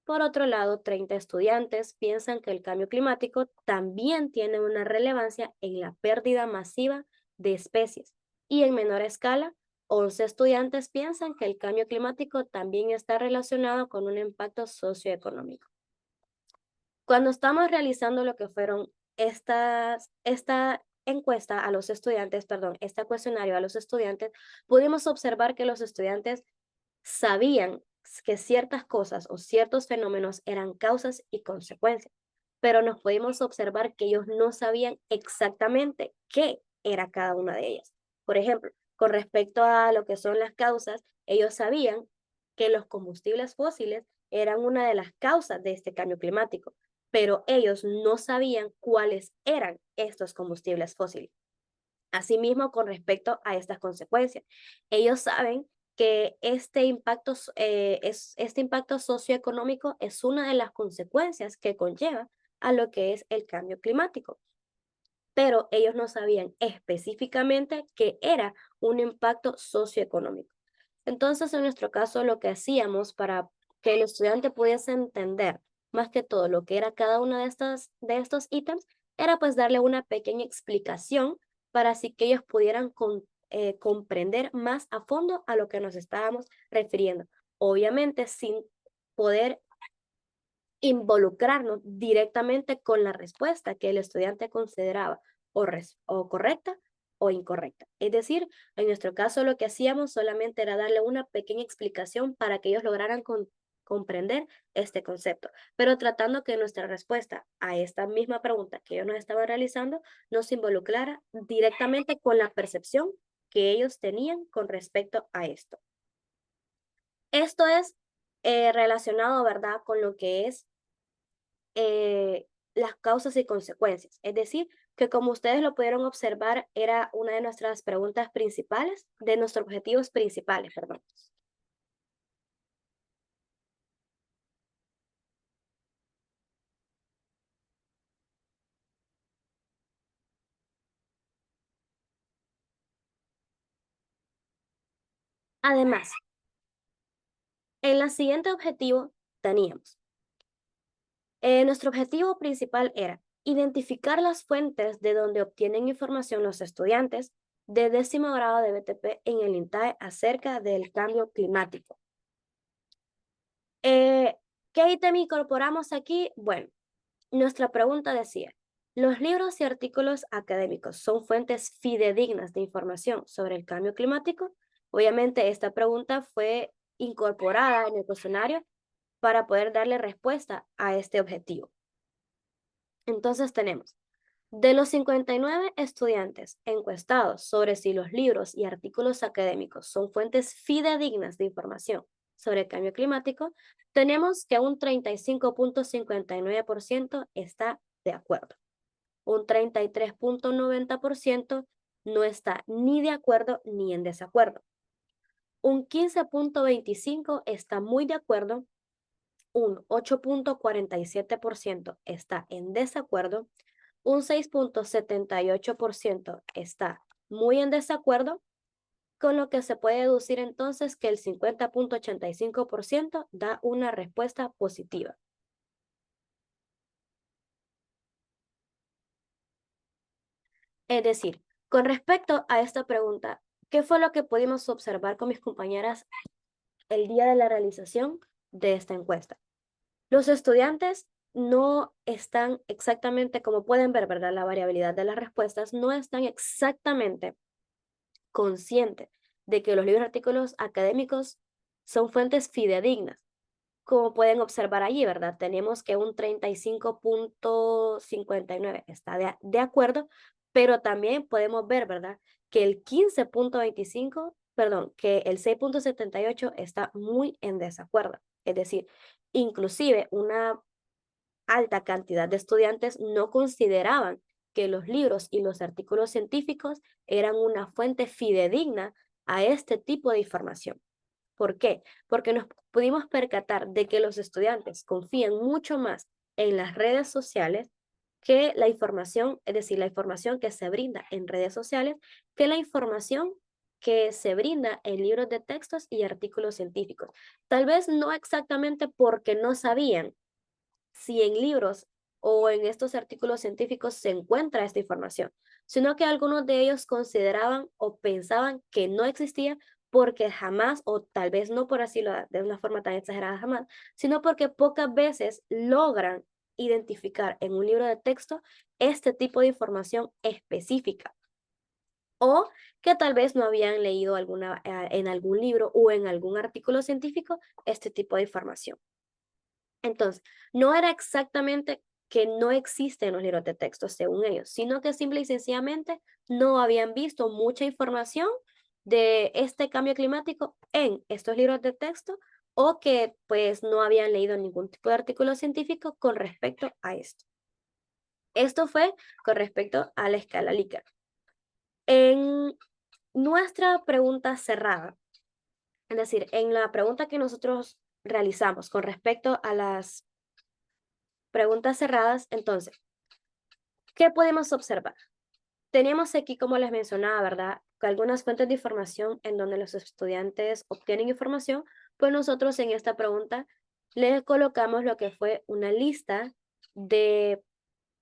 Por otro lado, 30 estudiantes piensan que el cambio climático también tiene una relevancia en la pérdida masiva de especies y en menor escala, 11 estudiantes piensan que el cambio climático también está relacionado con un impacto socioeconómico. Cuando estamos realizando lo que fueron esta encuesta a los estudiantes, perdón, este cuestionario a los estudiantes, pudimos observar que los estudiantes sabían que ciertas cosas o ciertos fenómenos eran causas y consecuencias, pero nos pudimos observar que ellos no sabían exactamente qué era cada una de ellas. Por ejemplo, con respecto a lo que son las causas, ellos sabían que los combustibles fósiles eran una de las causas de este cambio climático, pero ellos no sabían cuáles eran estos combustibles fósiles. Asimismo, con respecto a estas consecuencias, ellos saben que este impacto socioeconómico es una de las consecuencias que conlleva a lo que es el cambio climático, pero ellos no sabían específicamente qué era un impacto socioeconómico. Entonces, en nuestro caso, lo que hacíamos para que el estudiante pudiese entender más que todo lo que era cada uno de estos ítems, era pues darle una pequeña explicación para así que ellos pudieran comprender más a fondo a lo que nos estábamos refiriendo. Obviamente sin poder involucrarnos directamente con la respuesta que el estudiante consideraba o correcta o incorrecta. Es decir, en nuestro caso lo que hacíamos solamente era darle una pequeña explicación para que ellos lograran comprender este concepto, pero tratando que nuestra respuesta a esta misma pregunta que ellos nos estaban realizando nos involucrara directamente con la percepción que ellos tenían con respecto a esto. Esto es relacionado, ¿verdad?, con lo que es las causas y consecuencias. Es decir, que como ustedes lo pudieron observar, era una de nuestras preguntas principales, de nuestros objetivos principales, perdón. Además, en el siguiente objetivo teníamos, nuestro objetivo principal era identificar las fuentes de donde obtienen información los estudiantes de 10º grado de BTP en el INTAE acerca del cambio climático. ¿Qué ítem incorporamos aquí? Bueno, nuestra pregunta decía, ¿los libros y artículos académicos son fuentes fidedignas de información sobre el cambio climático? Obviamente esta pregunta fue incorporada en el cuestionario para poder darle respuesta a este objetivo. Entonces tenemos, de los 59 estudiantes encuestados sobre si los libros y artículos académicos son fuentes fidedignas de información sobre el cambio climático, tenemos que un 35.59% está de acuerdo. Un 33.90% no está ni de acuerdo ni en desacuerdo. Un 15.25% está muy de acuerdo. Un 8.47% está en desacuerdo. Un 6.78% está muy en desacuerdo, con lo que se puede deducir entonces que el 50.85% da una respuesta positiva. Es decir, con respecto a esta pregunta, ¿qué fue lo que pudimos observar con mis compañeras el día de la realización de esta encuesta? Los estudiantes no están exactamente, como pueden ver, ¿verdad? La variabilidad de las respuestas no están exactamente conscientes de que los libros y artículos académicos son fuentes fidedignas. Como pueden observar allí, ¿verdad? Tenemos que un 35.59 está de acuerdo, pero también podemos ver, ¿verdad? Que el 15.25, perdón, que el 6.78 está muy en desacuerdo. Es decir, inclusive una alta cantidad de estudiantes no consideraban que los libros y los artículos científicos eran una fuente fidedigna a este tipo de información. ¿Por qué? Porque nos pudimos percatar de que los estudiantes confían mucho más en las redes sociales que la información, es decir, la información que se brinda en redes sociales, que la información que se brinda en libros de textos y artículos científicos. Tal vez no exactamente porque no sabían si en libros o en estos artículos científicos se encuentra esta información, sino que algunos de ellos consideraban o pensaban que no existía porque jamás, o tal vez no por así de una forma tan exagerada jamás, sino porque pocas veces logran identificar en un libro de texto este tipo de información específica. O que tal vez no habían leído en algún libro o en algún artículo científico este tipo de información. Entonces, no era exactamente que no existen los libros de texto según ellos, sino que simple y sencillamente no habían visto mucha información de este cambio climático en estos libros de texto o que pues no habían leído ningún tipo de artículo científico con respecto a esto. Esto fue con respecto a la escala Likert. En nuestra pregunta cerrada, es decir, en la pregunta que nosotros realizamos con respecto a las preguntas cerradas, entonces, ¿qué podemos observar? Teníamos aquí, como les mencionaba, ¿verdad? Algunas fuentes de información en donde los estudiantes obtienen información, pues nosotros en esta pregunta les colocamos lo que fue una lista de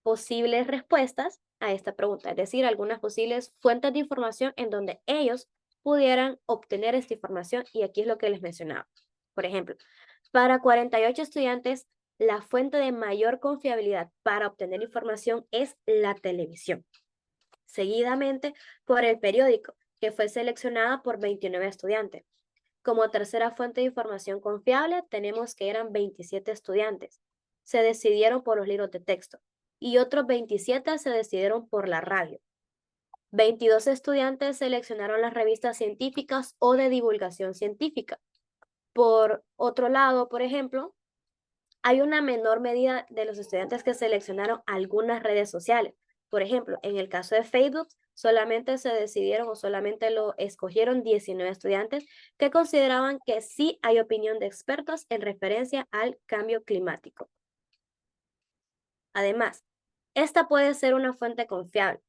posibles respuestas a esta pregunta, es decir, algunas posibles fuentes de información en donde ellos pudieran obtener esta información y aquí es lo que les mencionaba. Por ejemplo, para 48 estudiantes, la fuente de mayor confiabilidad para obtener información es la televisión, seguidamente por el periódico, que fue seleccionada por 29 estudiantes. Como tercera fuente de información confiable, tenemos que eran 27 estudiantes. Se decidieron por los libros de texto y otros 27 se decidieron por la radio. 22 estudiantes seleccionaron las revistas científicas o de divulgación científica. Por otro lado, por ejemplo, hay una menor medida de los estudiantes que seleccionaron algunas redes sociales. Por ejemplo, en el caso de Facebook, solamente se decidieron o solamente lo escogieron 19 estudiantes que consideraban que sí hay opinión de expertos en referencia al cambio climático. Además, esta puede ser una fuente confiable,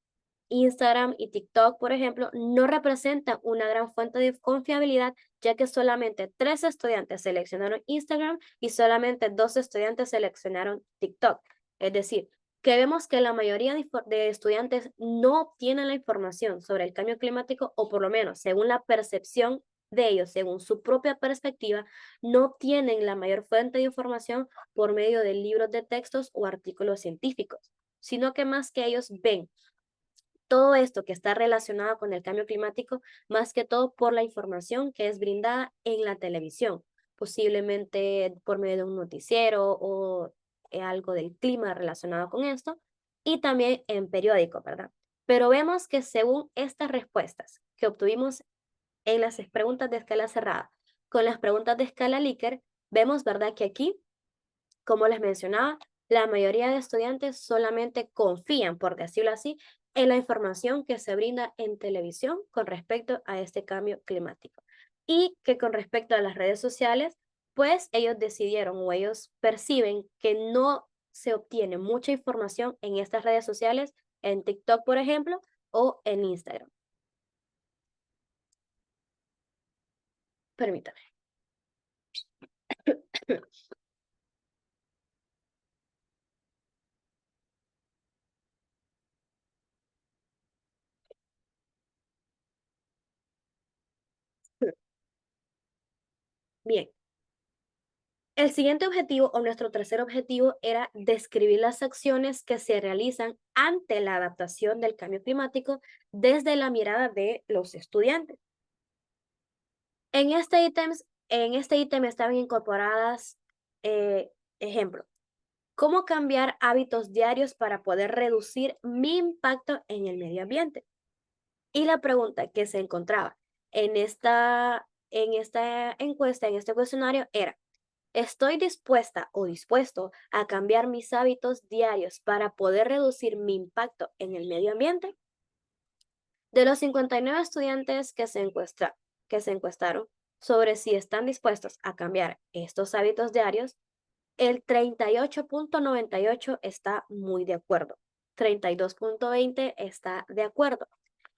Instagram y TikTok, por ejemplo, no representan una gran fuente de confiabilidad, ya que solamente 3 estudiantes seleccionaron Instagram y solamente 2 estudiantes seleccionaron TikTok. Es decir, que vemos que la mayoría de estudiantes no obtienen la información sobre el cambio climático, o por lo menos según la percepción de ellos, según su propia perspectiva, no obtienen la mayor fuente de información por medio de libros de textos o artículos científicos, sino que más que ellos ven todo esto que está relacionado con el cambio climático, más que todo por la información que es brindada en la televisión, posiblemente por medio de un noticiero o algo del clima relacionado con esto, y también en periódicos, ¿verdad? Pero vemos que según estas respuestas que obtuvimos en las preguntas de escala cerrada con las preguntas de escala Likert, vemos, ¿verdad?, que aquí, como les mencionaba, la mayoría de estudiantes solamente confían, por decirlo así, en la información que se brinda en televisión con respecto a este cambio climático. Y que con respecto a las redes sociales, pues ellos decidieron o ellos perciben que no se obtiene mucha información en estas redes sociales, en TikTok, por ejemplo, o en Instagram. Permítame. Bien. El siguiente objetivo o nuestro tercer objetivo era describir las acciones que se realizan ante la adaptación del cambio climático desde la mirada de los estudiantes. En este ítem estaban incorporadas, ejemplo, cómo cambiar hábitos diarios para poder reducir mi impacto en el medio ambiente. Y la pregunta que se encontraba en esta encuesta, en este cuestionario, era: ¿estoy dispuesta o dispuesto a cambiar mis hábitos diarios para poder reducir mi impacto en el medio ambiente? De los 59 estudiantes que se encuestaron sobre si están dispuestos a cambiar estos hábitos diarios, el 38.98 está muy de acuerdo, 32.20 está de acuerdo,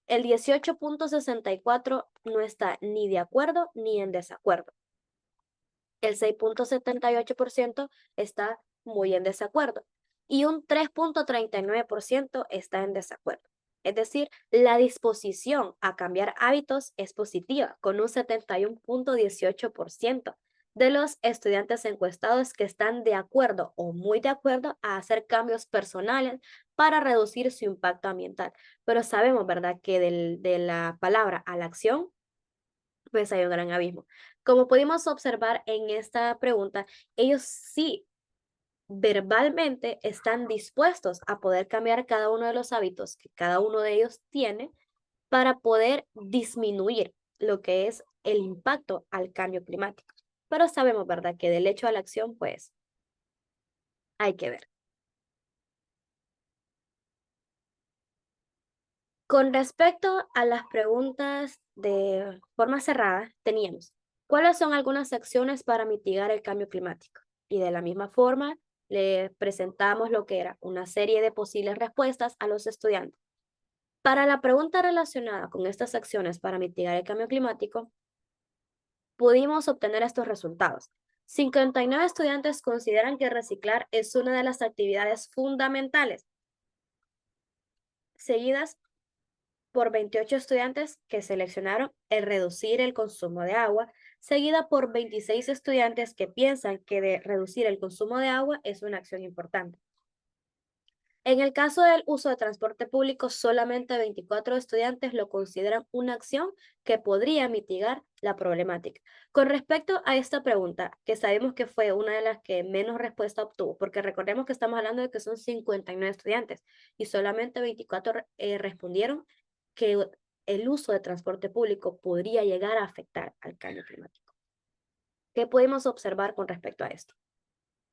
el 18.64 no está ni de acuerdo ni en desacuerdo. El 6.78% está muy en desacuerdo y un 3.39% está en desacuerdo. Es decir, la disposición a cambiar hábitos es positiva, con un 71.18% de los estudiantes encuestados que están de acuerdo o muy de acuerdo a hacer cambios personales para reducir su impacto ambiental. Pero sabemos, ¿verdad?, que de la palabra a la acción pues hay un gran abismo. Como pudimos observar en esta pregunta, ellos sí verbalmente están dispuestos a poder cambiar cada uno de los hábitos que cada uno de ellos tiene para poder disminuir lo que es el impacto al cambio climático. Pero sabemos, ¿verdad?, que del hecho a la acción, pues hay que ver. Con respecto a las preguntas de forma cerrada, teníamos: ¿cuáles son algunas acciones para mitigar el cambio climático? Y de la misma forma, le presentamos lo que era una serie de posibles respuestas a los estudiantes. Para la pregunta relacionada con estas acciones para mitigar el cambio climático, pudimos obtener estos resultados. 59 estudiantes consideran que reciclar es una de las actividades fundamentales, seguidas por 28 estudiantes que seleccionaron el reducir el consumo de agua, seguida por 26 estudiantes que piensan que de reducir el consumo de agua es una acción importante. En el caso del uso de transporte público, solamente 24 estudiantes lo consideran una acción que podría mitigar la problemática. Con respecto a esta pregunta, que sabemos que fue una de las que menos respuesta obtuvo, porque recordemos que estamos hablando de que son 59 estudiantes y solamente 24 respondieron que el uso de transporte público podría llegar a afectar al cambio climático. ¿Qué podemos observar con respecto a esto?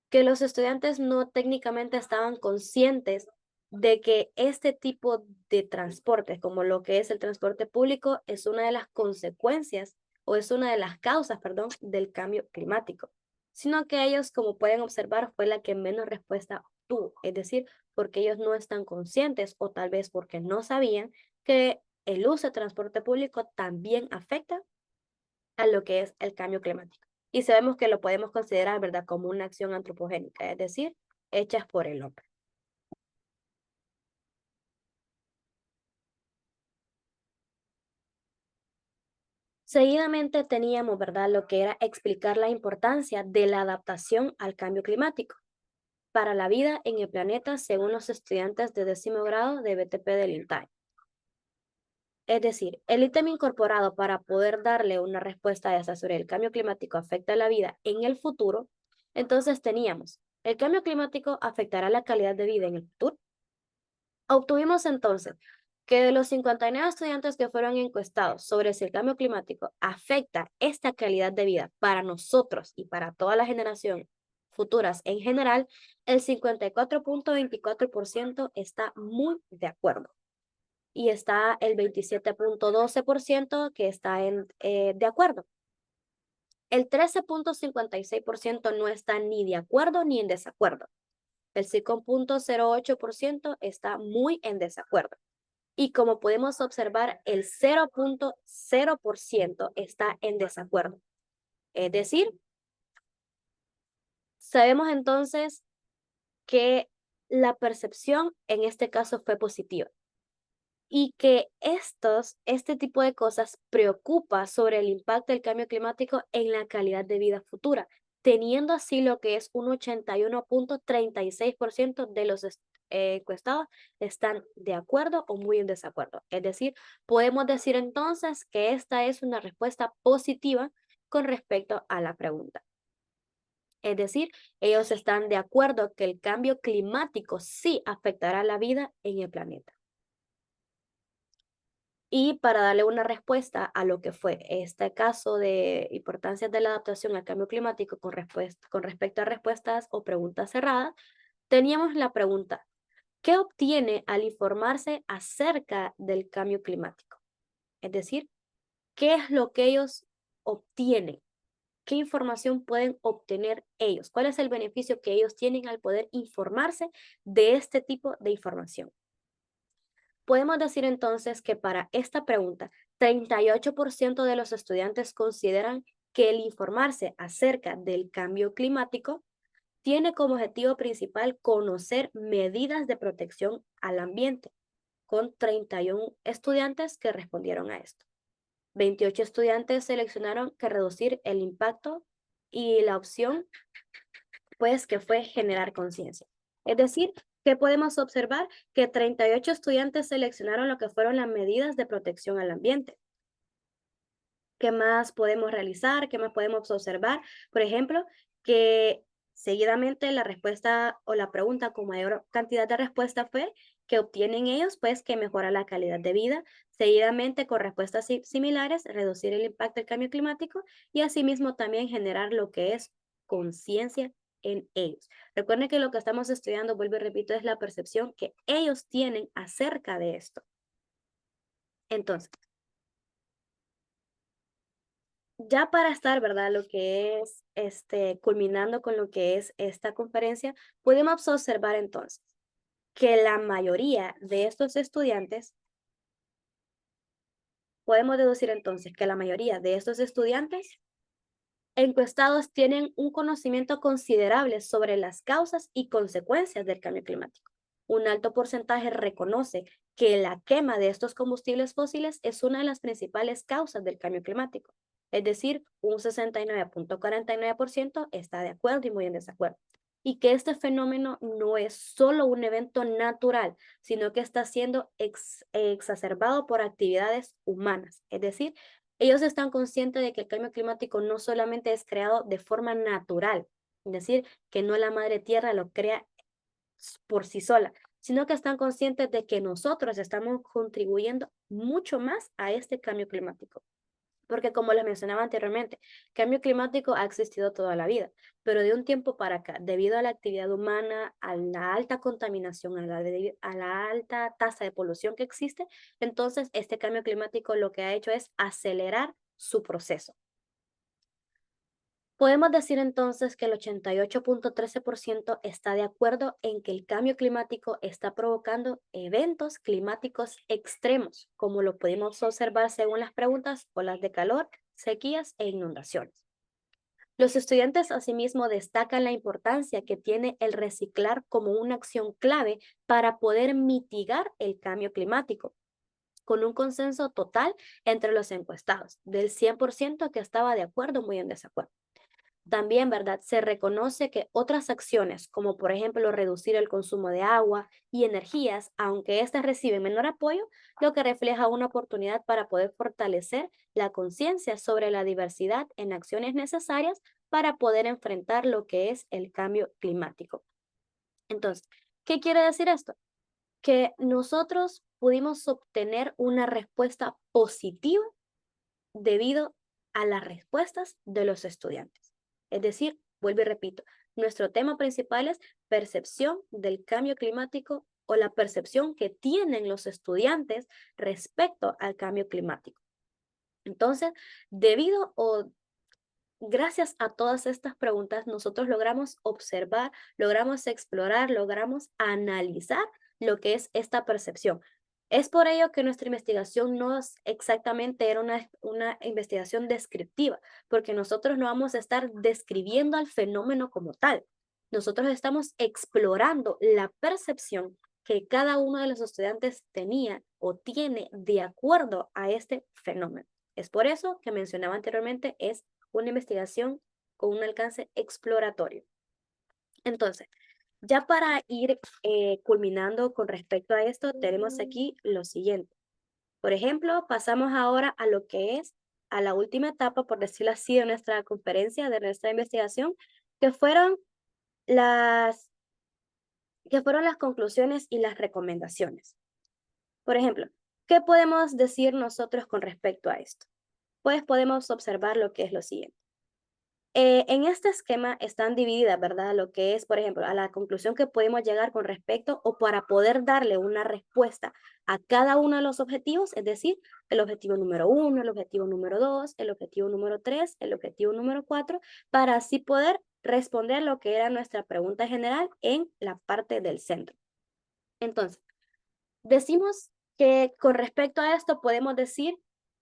Que los estudiantes no técnicamente estaban conscientes de que este tipo de transporte, como lo que es el transporte público, es una de las consecuencias o es una de las causas, perdón, del cambio climático, sino que ellos, como pueden observar, fue la que menos respuesta tú, es decir, porque ellos no están conscientes o tal vez porque no sabían que el uso de transporte público también afecta a lo que es el cambio climático. Y sabemos que lo podemos considerar, ¿verdad?, como una acción antropogénica, es decir, hechas por el hombre. Seguidamente teníamos, ¿verdad?, lo que era explicar la importancia de la adaptación al cambio climático para la vida en el planeta según los estudiantes de 10º grado de BTP del INTAE. Es decir, el ítem incorporado para poder darle una respuesta a esa sobre el cambio climático afecta la vida en el futuro, entonces teníamos, el cambio climático afectará la calidad de vida en el futuro. Obtuvimos entonces que de los 59 estudiantes que fueron encuestados sobre si el cambio climático afecta esta calidad de vida para nosotros y para toda la generación futuras en general, el 54.24% está muy de acuerdo y está el 27.12% que está de acuerdo. El 13.56% no está ni de acuerdo ni en desacuerdo. El 5.08% está muy en desacuerdo. Y como podemos observar, el 0.0% está en desacuerdo. Es decir, sabemos entonces que la percepción en este caso fue positiva y que este tipo de cosas preocupa sobre el impacto del cambio climático en la calidad de vida futura, teniendo así lo que es un 81.36% de los encuestados están de acuerdo o muy en desacuerdo. Es decir, podemos decir entonces que esta es una respuesta positiva con respecto a la pregunta. Es decir, ellos están de acuerdo que el cambio climático sí afectará la vida en el planeta. Y para darle una respuesta a lo que fue este caso de importancia de la adaptación al cambio climático con respecto a respuestas o preguntas cerradas, teníamos la pregunta, ¿qué obtiene al informarse acerca del cambio climático? Es decir, ¿qué es lo que ellos obtienen? ¿Qué información pueden obtener ellos? ¿Cuál es el beneficio que ellos tienen al poder informarse de este tipo de información? Podemos decir entonces que para esta pregunta, 38% de los estudiantes consideran que el informarse acerca del cambio climático tiene como objetivo principal conocer medidas de protección al ambiente, con 31 estudiantes que respondieron a esto. 28 estudiantes seleccionaron que reducir el impacto y la opción, pues, que fue generar conciencia. Es decir, que podemos observar que 38 estudiantes seleccionaron lo que fueron las medidas de protección al ambiente. ¿Qué más podemos realizar? ¿Qué más podemos observar? Por ejemplo, que seguidamente la respuesta o la pregunta con mayor cantidad de respuesta fue que obtienen ellos, pues que mejora la calidad de vida. Seguidamente, con respuestas similares, reducir el impacto del cambio climático y asimismo también generar lo que es conciencia en ellos. Recuerden que lo que estamos estudiando, vuelvo y repito, es la percepción que ellos tienen acerca de esto. Entonces, ya para estar, ¿verdad? Lo que es, culminando con lo que es esta conferencia, podemos observar entonces que la mayoría de estos estudiantes, podemos deducir entonces que la mayoría de estos estudiantes encuestados tienen un conocimiento considerable sobre las causas y consecuencias del cambio climático. Un alto porcentaje reconoce que la quema de estos combustibles fósiles es una de las principales causas del cambio climático. Es decir, un 69.49% está de acuerdo y muy en desacuerdo. Y que este fenómeno no es solo un evento natural, sino que está siendo exacerbado por actividades humanas. Es decir, ellos están conscientes de que el cambio climático no solamente es creado de forma natural, es decir, que no la madre tierra lo crea por sí sola, sino que están conscientes de que nosotros estamos contribuyendo mucho más a este cambio climático. Porque como les mencionaba anteriormente, cambio climático ha existido toda la vida, pero de un tiempo para acá, debido a la actividad humana, a la alta contaminación, a la alta tasa de polución que existe, entonces este cambio climático lo que ha hecho es acelerar su proceso. Podemos decir entonces que el 88.13% está de acuerdo en que el cambio climático está provocando eventos climáticos extremos, como lo pudimos observar según las preguntas, olas de calor, sequías e inundaciones. Los estudiantes asimismo destacan la importancia que tiene el reciclar como una acción clave para poder mitigar el cambio climático, con un consenso total entre los encuestados, del 100% que estaba de acuerdo, muy en desacuerdo. También, ¿verdad? Se reconoce que otras acciones, como por ejemplo reducir el consumo de agua y energías, aunque éstas reciben menor apoyo, lo que refleja una oportunidad para poder fortalecer la conciencia sobre la diversidad en acciones necesarias para poder enfrentar lo que es el cambio climático. Entonces, ¿qué quiere decir esto? Que nosotros pudimos obtener una respuesta positiva debido a las respuestas de los estudiantes. Es decir, vuelvo y repito, nuestro tema principal es percepción del cambio climático o la percepción que tienen los estudiantes respecto al cambio climático. Entonces, debido o gracias a todas estas preguntas, nosotros logramos observar, logramos explorar, logramos analizar lo que es esta percepción. Es por ello que nuestra investigación no es exactamente era una investigación descriptiva, porque nosotros no vamos a estar describiendo al fenómeno como tal. Nosotros estamos explorando la percepción que cada uno de los estudiantes tenía o tiene de acuerdo a este fenómeno. Es por eso que mencionaba anteriormente, es una investigación con un alcance exploratorio. Entonces, ya para ir culminando con respecto a esto, tenemos aquí lo siguiente. Por ejemplo, pasamos ahora a lo que es a la última etapa, por decirlo así, de nuestra conferencia, de nuestra investigación, que fueron las, que fueron las conclusiones y las recomendaciones. Por ejemplo, ¿qué podemos decir nosotros con respecto a esto? Pues podemos observar lo que es lo siguiente. En este esquema están divididas, ¿verdad? Lo que es, por ejemplo, a la conclusión que podemos llegar con respecto o para poder darle una respuesta a cada uno de los objetivos, es decir, el objetivo número 1, el objetivo número 2, el objetivo número 3, el objetivo número 4, para así poder responder lo que era nuestra pregunta general en la parte del centro. Entonces, decimos que con respecto a esto podemos decir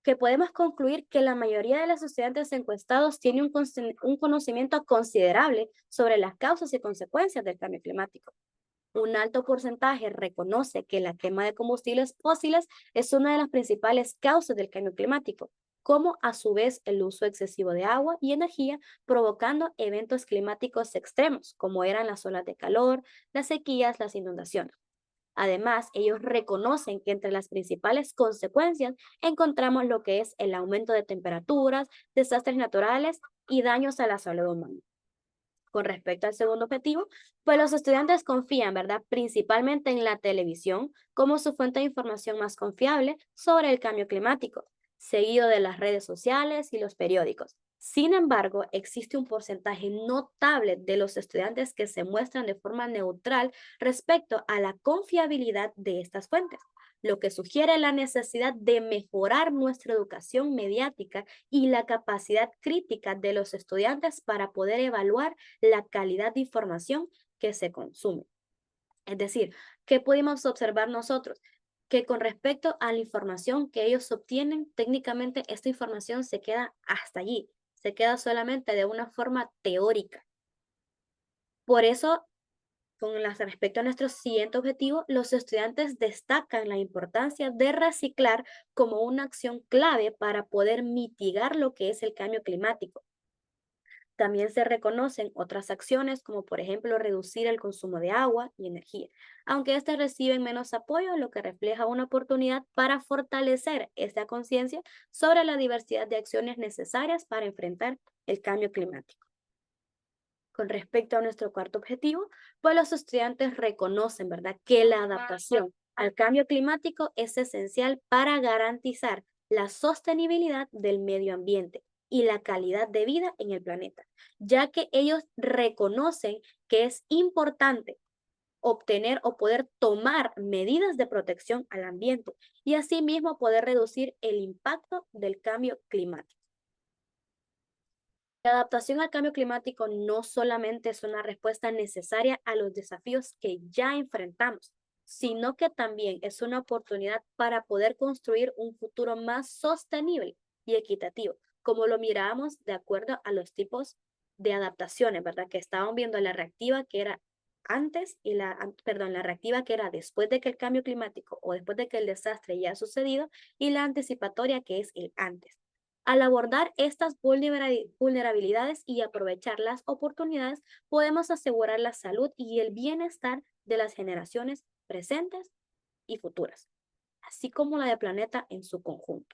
que podemos concluir que la mayoría de los estudiantes encuestados tiene un conocimiento considerable sobre las causas y consecuencias del cambio climático. Un alto porcentaje reconoce que la quema de combustibles fósiles es una de las principales causas del cambio climático, como a su vez el uso excesivo de agua y energía provocando eventos climáticos extremos, como eran las olas de calor, las sequías, las inundaciones. Además, ellos reconocen que entre las principales consecuencias encontramos lo que es el aumento de temperaturas, desastres naturales y daños a la salud humana. Con respecto al segundo objetivo, pues los estudiantes confían, ¿verdad? Principalmente en la televisión como su fuente de información más confiable sobre el cambio climático, seguido de las redes sociales y los periódicos. Sin embargo, existe un porcentaje notable de los estudiantes que se muestran de forma neutral respecto a la confiabilidad de estas fuentes, lo que sugiere la necesidad de mejorar nuestra educación mediática y la capacidad crítica de los estudiantes para poder evaluar la calidad de información que se consume. Es decir, ¿qué pudimos observar nosotros? Que con respecto a la información que ellos obtienen, técnicamente esta información se queda hasta allí, se queda solamente de una forma teórica. Por eso, respecto a nuestro siguiente objetivo, los estudiantes destacan la importancia de reciclar como una acción clave para poder mitigar lo que es el cambio climático. También se reconocen otras acciones como por ejemplo reducir el consumo de agua y energía, aunque éstas reciben menos apoyo, lo que refleja una oportunidad para fortalecer esta conciencia sobre la diversidad de acciones necesarias para enfrentar el cambio climático. Con respecto a nuestro cuarto objetivo, pues los estudiantes reconocen, ¿verdad?, que la adaptación al cambio climático es esencial para garantizar la sostenibilidad del medio ambiente y la calidad de vida en el planeta, ya que ellos reconocen que es importante obtener o poder tomar medidas de protección al ambiente y asimismo poder reducir el impacto del cambio climático. La adaptación al cambio climático no solamente es una respuesta necesaria a los desafíos que ya enfrentamos, sino que también es una oportunidad para poder construir un futuro más sostenible y equitativo, como lo miramos de acuerdo a los tipos de adaptaciones, ¿verdad? Que estábamos viendo la reactiva que era antes y la reactiva que era después de que el cambio climático o después de que el desastre ya ha sucedido y la anticipatoria que es el antes. Al abordar estas vulnerabilidades y aprovechar las oportunidades, podemos asegurar la salud y el bienestar de las generaciones presentes y futuras, así como la del planeta en su conjunto.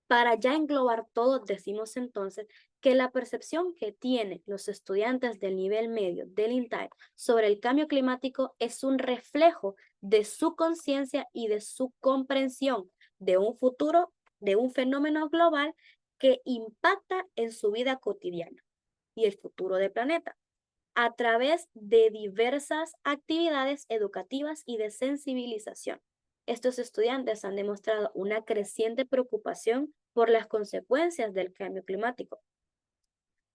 Para ya englobar todo, decimos entonces que la percepción que tienen los estudiantes del nivel medio del INTAE sobre el cambio climático es un reflejo de su conciencia y de su comprensión de un futuro, de un fenómeno global que impacta en su vida cotidiana y el futuro del planeta a través de diversas actividades educativas y de sensibilización. Estos estudiantes han demostrado una creciente preocupación por las consecuencias del cambio climático.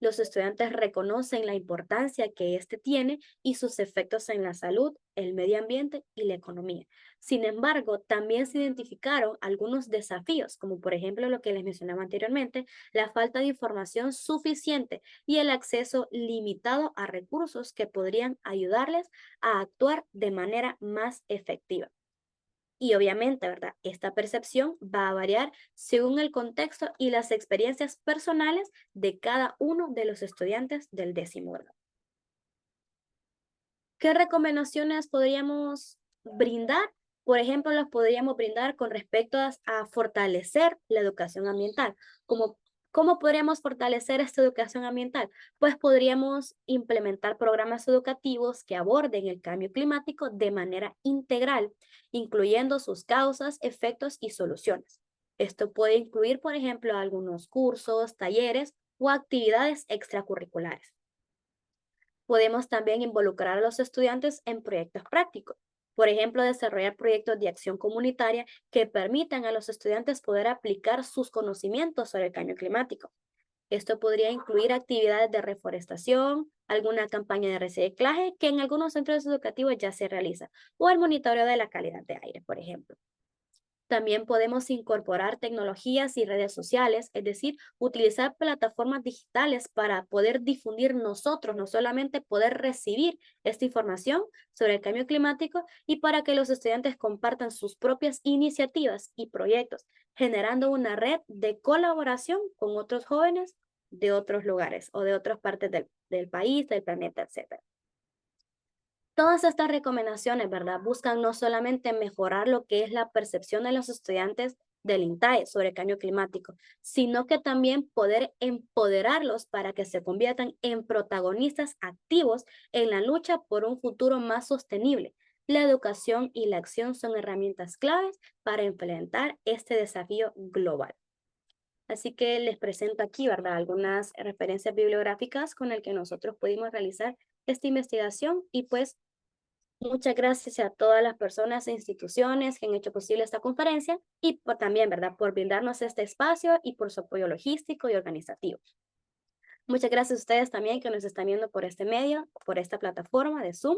Los estudiantes reconocen la importancia que éste tiene y sus efectos en la salud, el medio ambiente y la economía. Sin embargo, también se identificaron algunos desafíos, como por ejemplo lo que les mencionaba anteriormente, la falta de información suficiente y el acceso limitado a recursos que podrían ayudarles a actuar de manera más efectiva. Y obviamente, ¿verdad? Esta percepción va a variar según el contexto y las experiencias personales de cada uno de los estudiantes del 10º grado. ¿Qué recomendaciones podríamos brindar? Por ejemplo, los podríamos brindar con respecto a fortalecer la educación ambiental. ¿Cómo podríamos fortalecer esta educación ambiental? Pues podríamos implementar programas educativos que aborden el cambio climático de manera integral, incluyendo sus causas, efectos y soluciones. Esto puede incluir, por ejemplo, algunos cursos, talleres o actividades extracurriculares. Podemos también involucrar a los estudiantes en proyectos prácticos. Por ejemplo, desarrollar proyectos de acción comunitaria que permitan a los estudiantes poder aplicar sus conocimientos sobre el cambio climático. Esto podría incluir actividades de reforestación, alguna campaña de reciclaje que en algunos centros educativos ya se realiza, o el monitoreo de la calidad de aire, por ejemplo. También podemos incorporar tecnologías y redes sociales, es decir, utilizar plataformas digitales para poder difundir nosotros, no solamente poder recibir esta información sobre el cambio climático y para que los estudiantes compartan sus propias iniciativas y proyectos, generando una red de colaboración con otros jóvenes de otros lugares o de otras partes del país, del planeta, etc. Todas estas recomendaciones, ¿verdad? Buscan no solamente mejorar lo que es la percepción de los estudiantes del INTAE sobre el cambio climático, sino que también poder empoderarlos para que se conviertan en protagonistas activos en la lucha por un futuro más sostenible. La educación y la acción son herramientas claves para enfrentar este desafío global. Así que les presento aquí, ¿verdad? Algunas referencias bibliográficas con las que nosotros pudimos realizar esta investigación y pues muchas gracias a todas las personas e instituciones que han hecho posible esta conferencia y también, ¿verdad?, por brindarnos este espacio y por su apoyo logístico y organizativo. Muchas gracias a ustedes también que nos están viendo por este medio, por esta plataforma de Zoom,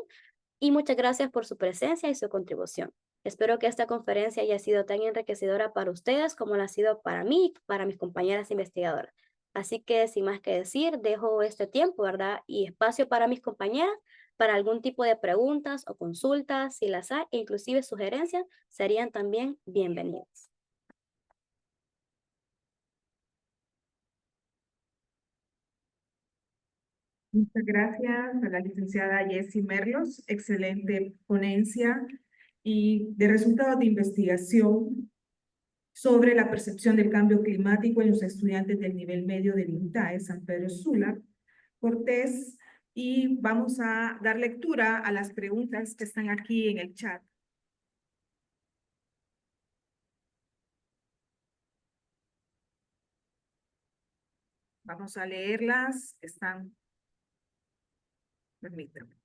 y muchas gracias por su presencia y su contribución. Espero que esta conferencia haya sido tan enriquecedora para ustedes como lo ha sido para mí y para mis compañeras investigadoras. Así que, sin más que decir, dejo este tiempo, ¿verdad? Y espacio para mis compañeras, para algún tipo de preguntas o consultas, si las hay, e inclusive sugerencias, serían también bienvenidas. Muchas gracias a la licenciada Jessie Merlos, excelente ponencia y de resultados de investigación sobre la percepción del cambio climático en los estudiantes del nivel medio del INTAE San Pedro Sula, Cortés, y vamos a dar lectura a las preguntas que están aquí en el chat. Vamos a leerlas, están, permítanme.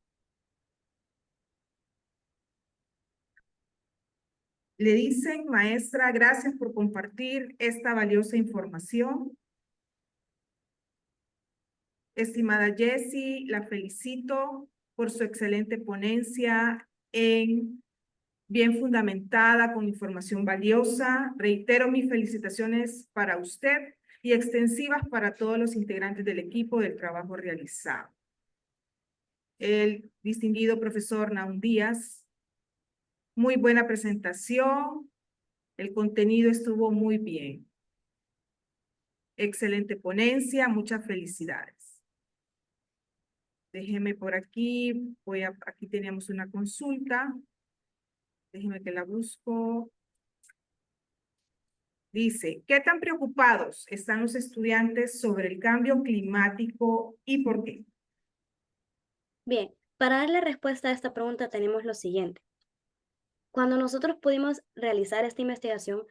Le dicen, maestra, gracias por compartir esta valiosa información. Estimada Jessie, la felicito por su excelente ponencia bien fundamentada, con información valiosa. Reitero mis felicitaciones para usted y extensivas para todos los integrantes del equipo del trabajo realizado. El distinguido profesor Naum Díaz, muy buena presentación, el contenido estuvo muy bien. Excelente ponencia, muchas felicidades. Déjeme por aquí, aquí teníamos una consulta. Déjeme que la busco. Dice, ¿qué tan preocupados están los estudiantes sobre el cambio climático y por qué? Bien, para darle respuesta a esta pregunta tenemos lo siguiente. Cuando nosotros pudimos realizar esta investigación,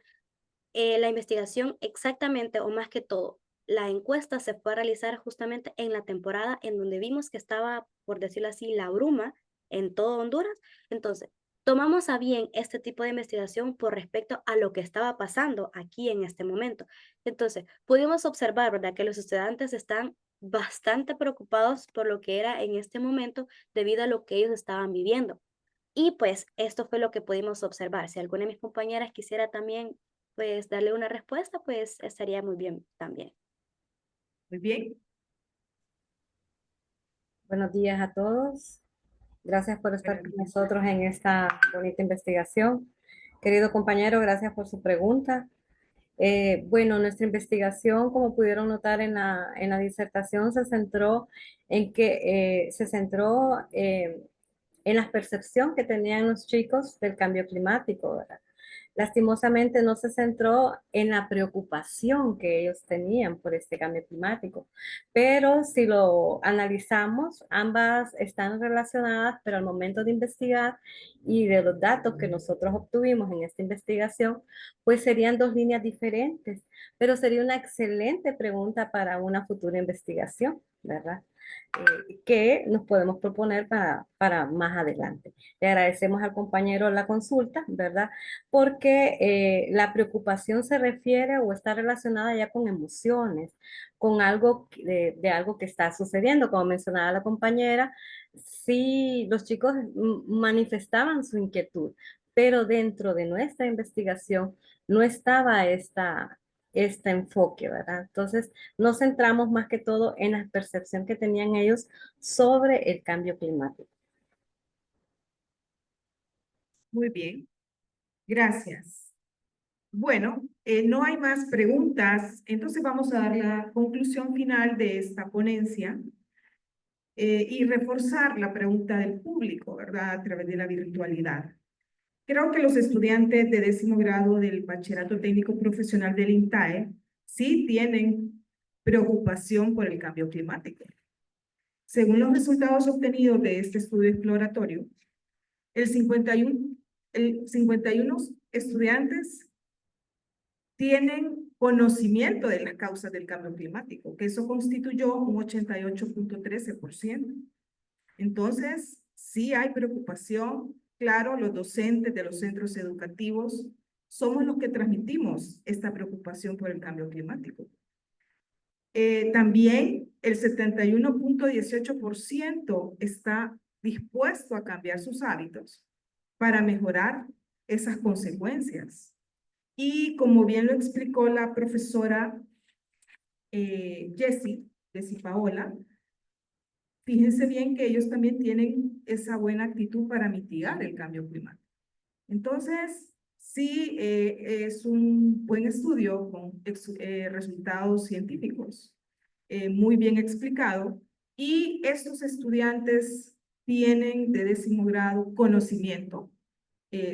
la investigación exactamente, o más que todo, la encuesta se fue a realizar justamente en la temporada en donde vimos que estaba, por decirlo así, la bruma en todo Honduras. Entonces, tomamos a bien este tipo de investigación por respecto a lo que estaba pasando aquí en este momento. Entonces, pudimos observar, ¿verdad?, que los estudiantes están bastante preocupados por lo que era en este momento debido a lo que ellos estaban viviendo. Y pues esto fue lo que pudimos observar. Si alguna de mis compañeras quisiera también pues darle una respuesta, pues estaría muy bien también. Muy bien. Buenos días a todos. Gracias por estar Buenos con días. nosotros en esta bonita investigación. Querido compañero, gracias por su pregunta. Bueno, nuestra investigación, como pudieron notar en la disertación, se centró en la percepción que tenían los chicos del cambio climático, ¿verdad? Lastimosamente no se centró en la preocupación que ellos tenían por este cambio climático, pero si lo analizamos, ambas están relacionadas, pero al momento de investigar y de los datos que nosotros obtuvimos en esta investigación, pues serían dos líneas diferentes, pero sería una excelente pregunta para una futura investigación, ¿verdad? Que nos podemos proponer para más adelante. Le agradecemos al compañero la consulta, ¿verdad? Porque la preocupación se refiere o está relacionada ya con emociones, con algo de algo que está sucediendo. Como mencionaba la compañera, sí, los chicos manifestaban su inquietud, pero dentro de nuestra investigación no estaba este enfoque, ¿verdad? Entonces, nos centramos más que todo en la percepción que tenían ellos sobre el cambio climático. Muy bien. Gracias. Bueno, no hay más preguntas, entonces vamos a dar la conclusión final de esta ponencia y reforzar la pregunta del público, ¿verdad? A través de la virtualidad. Creo que los estudiantes de 10º grado del Bachillerato Técnico Profesional del INTAE sí tienen preocupación por el cambio climático. Según los resultados obtenidos de este estudio exploratorio, el 51 estudiantes tienen conocimiento de las causas del cambio climático, que eso constituyó un 88.13%. Entonces, sí hay preocupación. Claro, los docentes de los centros educativos somos los que transmitimos esta preocupación por el cambio climático. También el 71.18% está dispuesto a cambiar sus hábitos para mejorar esas consecuencias. Y como bien lo explicó la profesora Jessie Paola, fíjense bien que ellos también tienen esa buena actitud para mitigar el cambio climático. Entonces, sí, es un buen estudio con resultados científicos, muy bien explicado, y estos estudiantes tienen de 10º grado conocimiento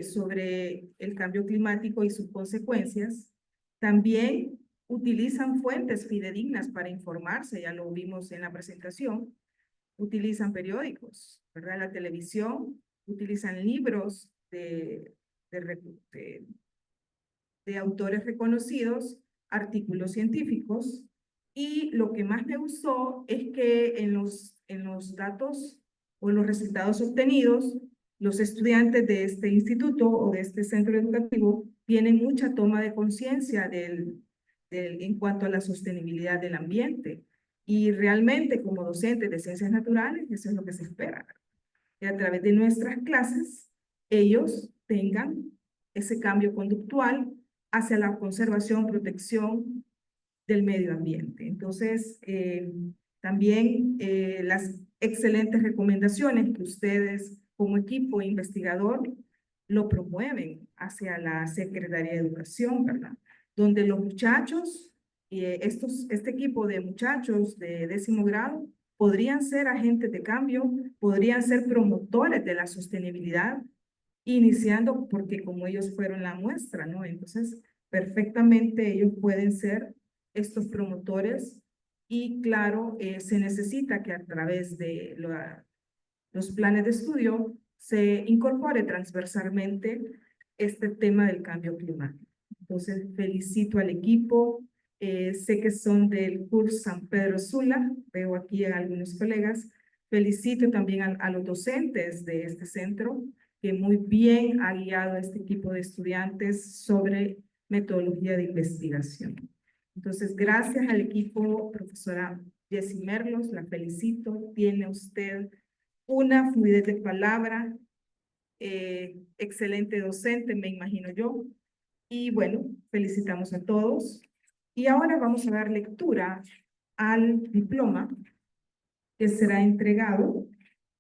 sobre el cambio climático y sus consecuencias. También utilizan fuentes fidedignas para informarse, ya lo vimos en la presentación. Utilizan periódicos, ¿verdad? La televisión, utilizan libros de autores reconocidos, artículos científicos, y lo que más me gustó es que en los datos o en los resultados obtenidos, los estudiantes de este instituto o de este centro educativo tienen mucha toma de conciencia en cuanto a la sostenibilidad del ambiente. Y realmente como docentes de ciencias naturales, eso es lo que se espera, que a través de nuestras clases ellos tengan ese cambio conductual hacia la conservación, protección del medio ambiente. Entonces, también las excelentes recomendaciones que ustedes como equipo investigador lo promueven hacia la Secretaría de Educación, ¿verdad? Donde los muchachos, este equipo de muchachos de 10º grado, podrían ser agentes de cambio, podrían ser promotores de la sostenibilidad, iniciando porque como ellos fueron la muestra, ¿no? Entonces, perfectamente ellos pueden ser estos promotores y claro, se necesita que a través de los planes de estudio se incorpore transversalmente este tema del cambio climático. Entonces, felicito al equipo, sé que son del curso San Pedro Sula, veo aquí a algunos colegas, felicito también a los docentes de este centro, que muy bien ha guiado a este equipo de estudiantes sobre metodología de investigación. Entonces, gracias al equipo, profesora Jessie Merlos, la felicito, tiene usted una fluidez de palabra, excelente docente, me imagino yo. Y bueno, felicitamos a todos. Y ahora vamos a dar lectura al diploma que será entregado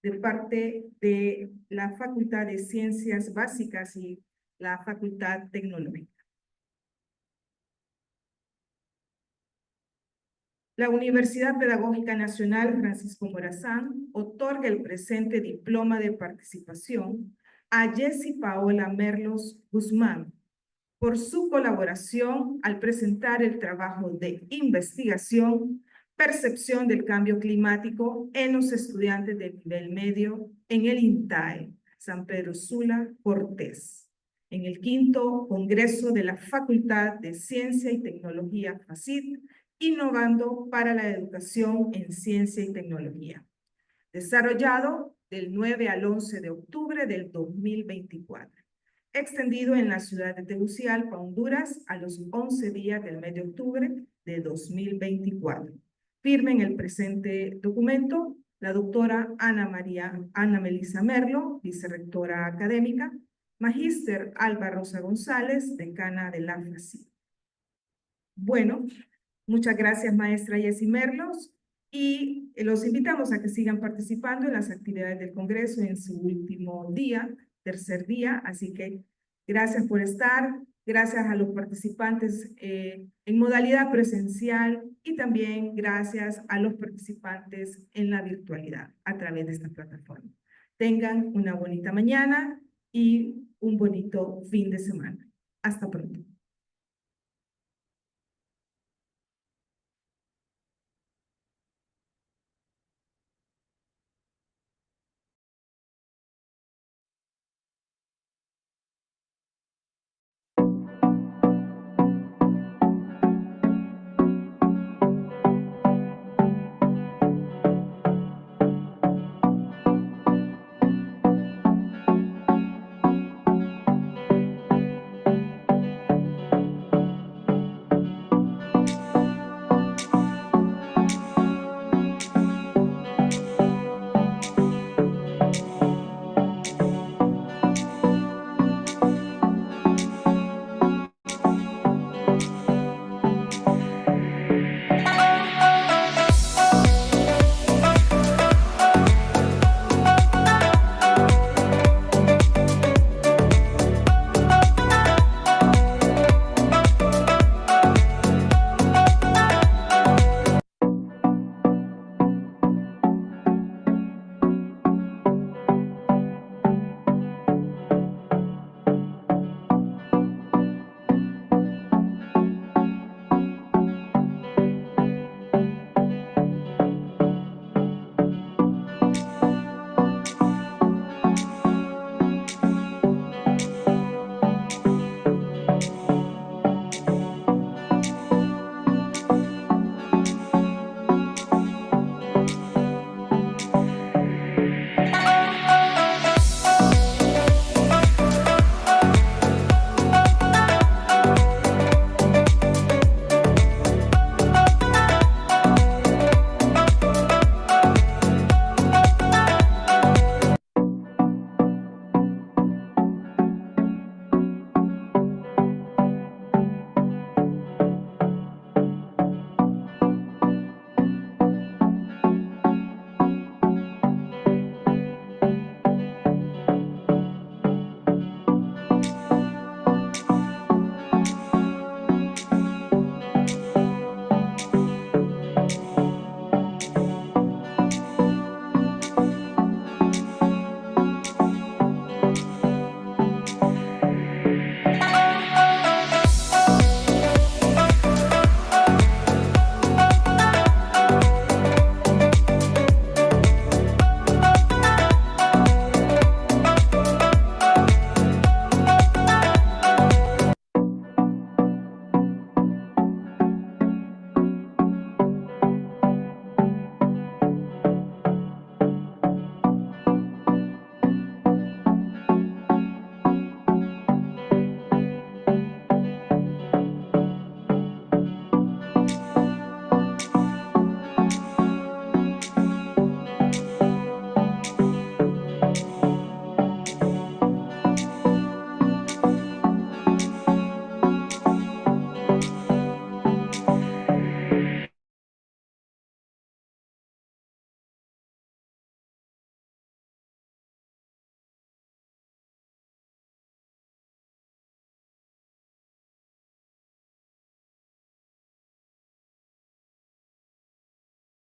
de parte de la Facultad de Ciencias Básicas y la Facultad Tecnológica. La Universidad Pedagógica Nacional Francisco Morazán otorga el presente diploma de participación a Jessie Paola Merlos Guzmán por su colaboración al presentar el trabajo de investigación, percepción del cambio climático en los estudiantes de nivel medio en el INTAE, San Pedro Sula, Cortés, en el 5º Congreso de la Facultad de Ciencia y Tecnología FACIT, Innovando para la Educación en Ciencia y Tecnología, desarrollado del 9 al 11 de octubre del 2024, extendido en la ciudad de Tegucigalpa, Honduras, a los 11 días del mes de octubre de 2024. Firmen el presente documento la doctora Ana Melisa Merlo, vicerrectora académica, magíster Alba Rosa González, decana de la FACIT. Bueno, muchas gracias, maestra Jessie Merlos, y los invitamos a que sigan participando en las actividades del Congreso en su último día, tercer día, así que gracias por estar, gracias a los participantes en modalidad presencial y también gracias a los participantes en la virtualidad a través de esta plataforma. Tengan una bonita mañana y un bonito fin de semana. Hasta pronto.